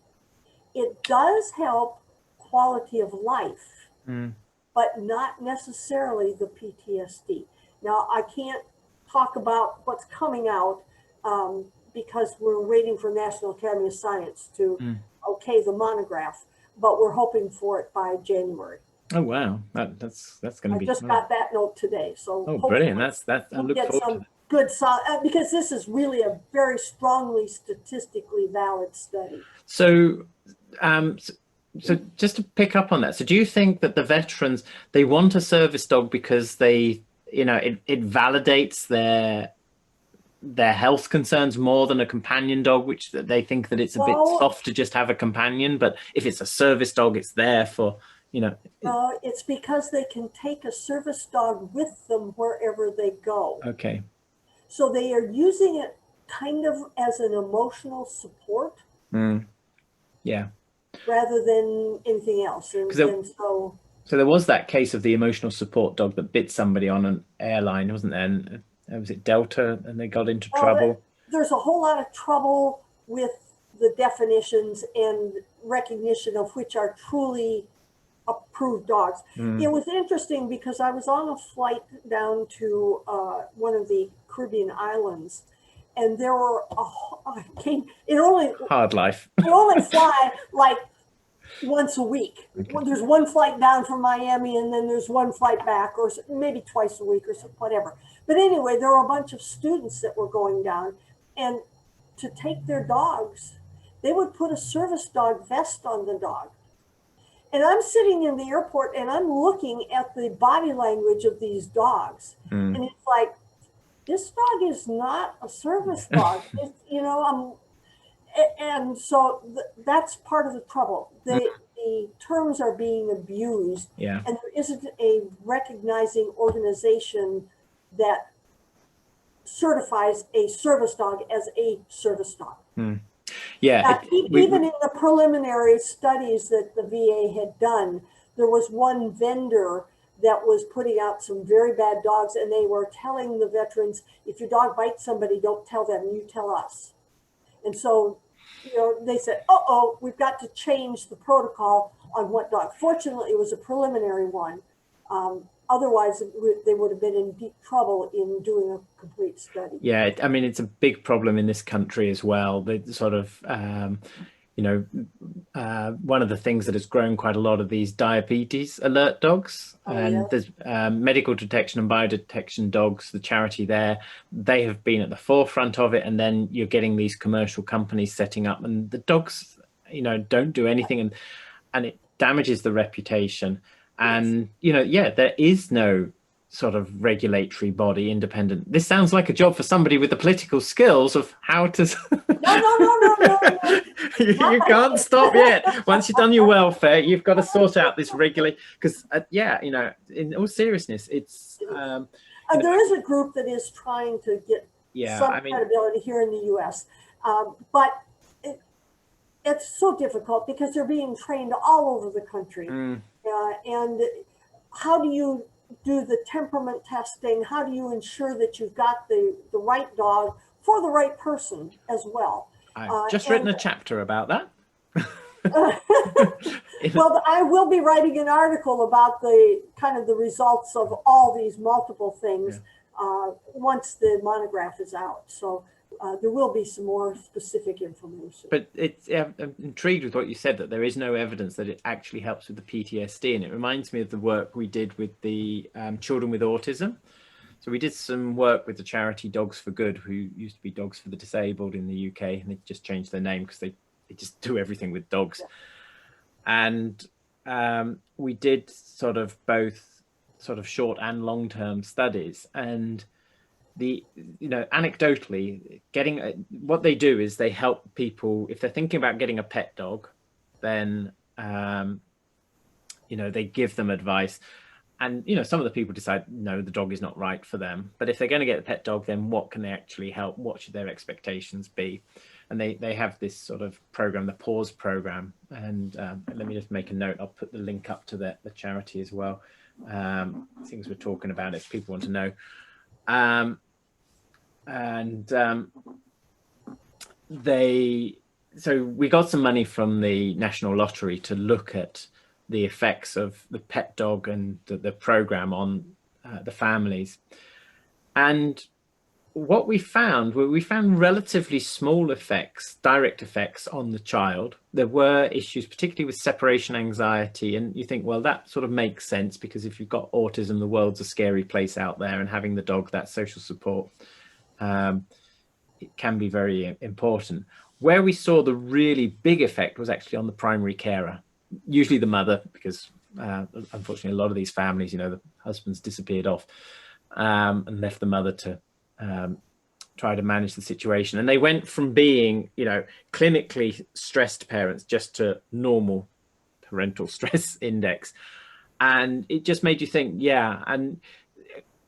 It does help quality of life, but not necessarily the PTSD. Now, I can't talk about what's coming out because we're waiting for National Academy of Science to okay the monograph, but we're hoping for it by January. Oh wow, that's going to be. I just got that note today, so oh, brilliant! That's I we'll look get forward some to good because this is really a very strongly statistically valid study. So, so just to pick up on that, so do you think that the veterans, they want a service dog because they, it validates their health concerns more than a companion dog, which they think that it's a bit soft to just have a companion, but if it's a service dog, it's there for, it's because they can take a service dog with them wherever they go. Okay. So they are using it kind of as an emotional support. Yeah. Rather than anything else. And so there was that case of the emotional support dog that bit somebody on an airline, wasn't there? And was it Delta, and they got into trouble? There's a whole lot of trouble with the definitions and recognition of which are truly approved dogs. It was interesting because I was on a flight down to one of the Caribbean islands, and there were hard life. You only fly like once a week. Okay. There's one flight down from Miami, and then there's one flight back, or maybe twice a week or whatever. But anyway, there were a bunch of students that were going down, and to take their dogs, they would put a service dog vest on the dog. And I'm sitting in the airport and I'm looking at the body language of these dogs. And it's like, this dog is not a service dog. It's, and so that's part of the trouble. The terms are being abused, and there isn't a recognizing organization that certifies a service dog as a service dog. Yeah. Even in the preliminary studies that the VA had done, there was one vendor that was putting out some very bad dogs, and they were telling the veterans, if your dog bites somebody, don't tell them, you tell us. And so, they said, we've got to change the protocol on what dog. Fortunately, it was a preliminary one. Otherwise, they would have been in deep trouble in doing a complete study. Yeah, I mean, it's a big problem in this country as well. The sort of, one of the things that has grown quite a lot of these diabetes alert dogs, there's medical detection and biodetection dogs, the charity there, they have been at the forefront of it. And then you're getting these commercial companies setting up, and the dogs, don't do anything, and it damages the reputation. And, there is no sort of regulatory body independent. This sounds like a job for somebody with the political skills of how to. No. You can't stop yet. Once you've done your welfare, you've got to sort out this regulate. Because, in all seriousness, it's. There is a group that is trying to get some credibility here in the U.S., but it's so difficult because they're being trained all over the country. And how do you do the temperament testing? How do you ensure that you've got the right dog for the right person as well? I've just written a chapter about that. Well, I will be writing an article about the kind of the results of all these multiple things once the monograph is out. So there will be some more specific information. But it's, I'm intrigued with what you said, that there is no evidence that it actually helps with the PTSD. And it reminds me of the work we did with the children with autism. So we did some work with the charity Dogs for Good, who used to be Dogs for the Disabled in the UK, and they just changed their name because they just do everything with dogs. And we did sort of both sort of short and long-term studies. And anecdotally, what they do is they help people, if they're thinking about getting a pet dog, then they give them advice. And some of the people decide no, the dog is not right for them. But if they're going to get a pet dog, then what can they actually help? What should their expectations be? And they have this sort of program, the Pause program. And let me just make a note. I'll put the link up to the charity as well. Things we're talking about if people want to know. So we got some money from the National Lottery to look at the effects of the pet dog and the program on the families. And what we found relatively small effects, direct effects on the child. There were issues, particularly with separation anxiety. And you think, well, that sort of makes sense, because if you've got autism, the world's a scary place out there, and having the dog, that social support, it can be very important. Where we saw the really big effect was actually on the primary carer, usually the mother, because unfortunately a lot of these families, the husband's disappeared off and left the mother to try to manage the situation. And they went from being, clinically stressed parents just to normal parental stress index. And it just made you think, and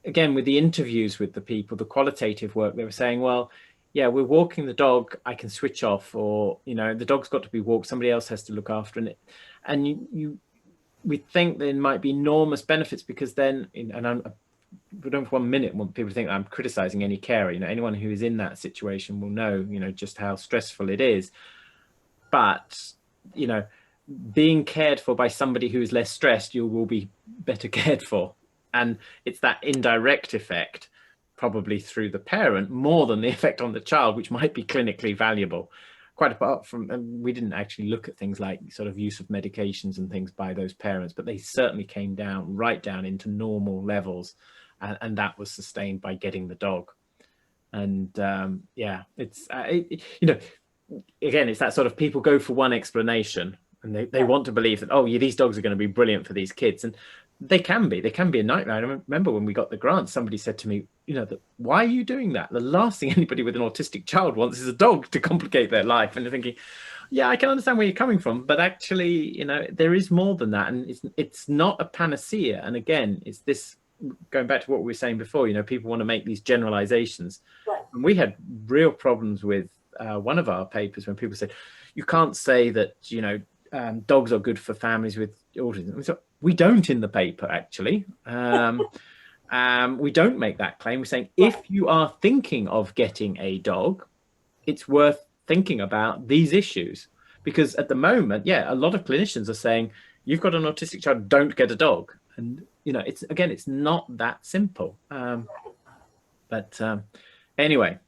again, with the interviews with the people, the qualitative work, they were saying, well, yeah, we're walking the dog, I can switch off, or, the dog's got to be walked, somebody else has to look after it. And we think there might be enormous benefits, because then, we don't for 1 minute want people to think I'm criticizing any carer. Anyone who is in that situation will know, just how stressful it is. But, being cared for by somebody who is less stressed, you will be better cared for. And it's that indirect effect, probably through the parent, more than the effect on the child, which might be clinically valuable. Quite apart from, and we didn't actually look at things like sort of use of medications and things by those parents, but they certainly came right down into normal levels. And that was sustained by getting the dog. And it's, again, it's that sort of, people go for one explanation, and they want to believe that, oh, yeah, these dogs are going to be brilliant for these kids. And they can be a nightmare. I remember when we got the grant, somebody said to me, why are you doing that? The last thing anybody with an autistic child wants is a dog to complicate their life. And you're thinking, yeah, I can understand where you're coming from, but actually, there is more than that. And it's not a panacea. And again, it's this, going back to what we were saying before, people want to make these generalizations. Right. And we had real problems with one of our papers when people said, you can't say that, dogs are good for families with autism. So we don't in the paper, actually. We don't make that claim. We're saying, if you are thinking of getting a dog, it's worth thinking about these issues. Because at the moment, a lot of clinicians are saying, you've got an autistic child, don't get a dog. And, it's not that simple. Anyway,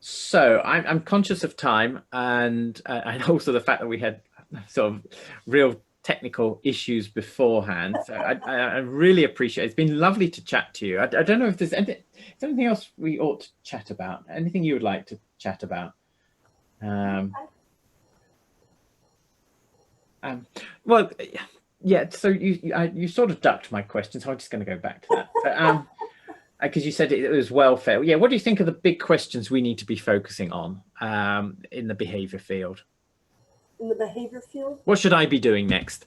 so I'm conscious of time, and also the fact that we had sort of real technical issues beforehand. So I really appreciate it. It's been lovely to chat to you. I don't know if there's anything else we ought to chat about. Anything you would like to chat about? Well, yeah. So you sort of ducked my question, so I'm just going to go back to that. So, because you said it was welfare. Yeah. What do you think are the big questions we need to be focusing on in the behavior field? In the behavior field? What should I be doing next?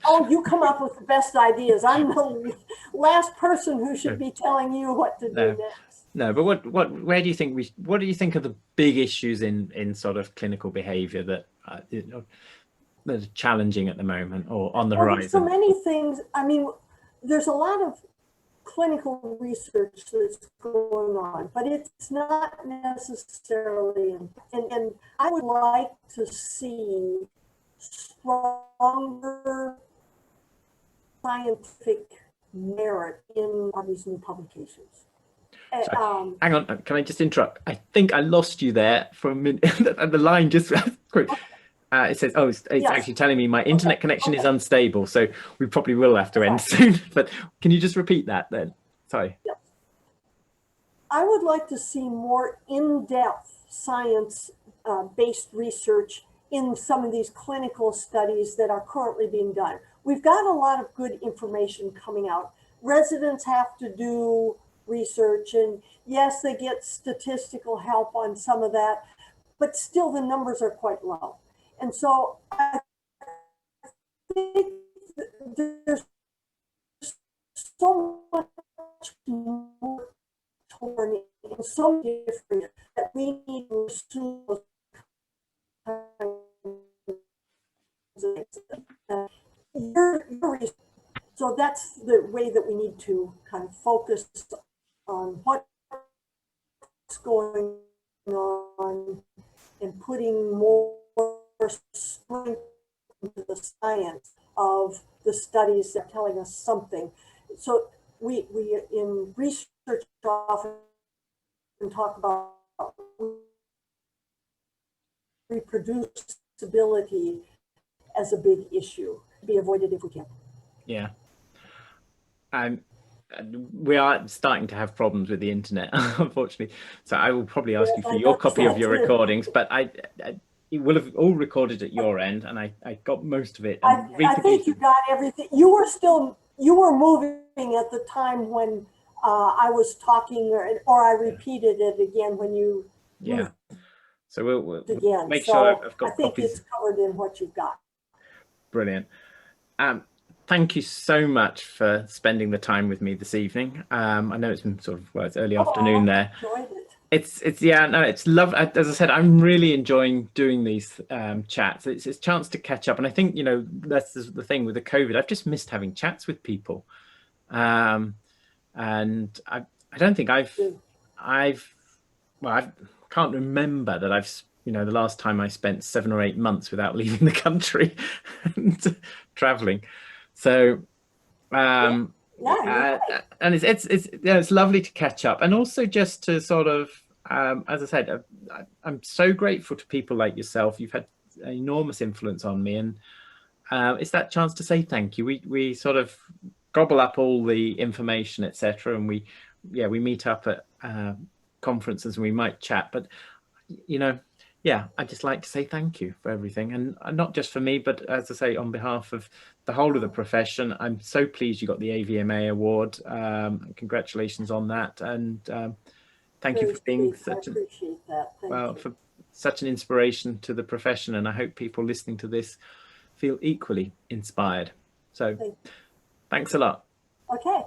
Oh, you come up with the best ideas. I'm the last person who should be telling you what to do next. No, but where do you think what do you think are the big issues in sort of clinical behavior that that are challenging at the moment or on the Well, there's so horizon? many things. I mean, there's a lot of clinical research that's going on, but it's not necessarily, and I would like to see stronger scientific merit in these new publications. So, Um, hang on, can I just interrupt? I think I lost you there for a minute. The line just quick. It says, oh, it's yes, actually telling me my internet okay, connection is okay, unstable, so we probably will have to end right. soon. But can you just repeat that then? Sorry. Yes. I would like to see more in-depth science-based research in some of these clinical studies that are currently being done. We've got a lot of good information coming out. Residents have to do research, and yes, they get statistical help on some of that, but still the numbers are quite low. And so I think there's so much more torn in so different that we need to assume so that's the way that we need to kind of focus on what's going on and putting more strength into the science of the studies that are telling us something. So we in research often talk about reproducibility as a big issue to be avoided if we can. Yeah. We are starting to have problems with the internet, unfortunately. So I will probably ask you for your copy of your recordings, but it will have all recorded at your end, and I got most of it. And I think you got everything. You were moving at the time when I was talking, or I repeated it again when you yeah. So we'll again. make So sure I've I got think copies. it's covered in what you've got. Brilliant. Thank you so much for spending the time with me this evening. I know it's been sort of, well, it's early afternoon there. Enjoyed it. It's yeah, no, it's love. As I said, I'm really enjoying doing these chats. It's a chance to catch up, and I think, you know, that's the thing with the COVID. I've just missed having chats with people, and I don't think well, I can't remember that you know, the last time I spent 7 or 8 months without leaving the country and traveling. So Yeah, you're right. and it's yeah, it's lovely to catch up, and also just to sort of as I said, I'm so grateful to people like yourself. You've had an enormous influence on me, and it's that chance to say thank you. We sort of gobble up all the information, etc., and we meet up at conferences and we might chat, but you know, yeah, I just like to say thank you for everything, and not just for me, but as I say, on behalf of the whole of the profession. I'm so pleased you got the Avma Award. Congratulations on that, and thank you for being such I appreciate that. Thank you. for such an inspiration to the profession, and I hope people listening to this feel equally inspired. So, thanks a lot. Okay.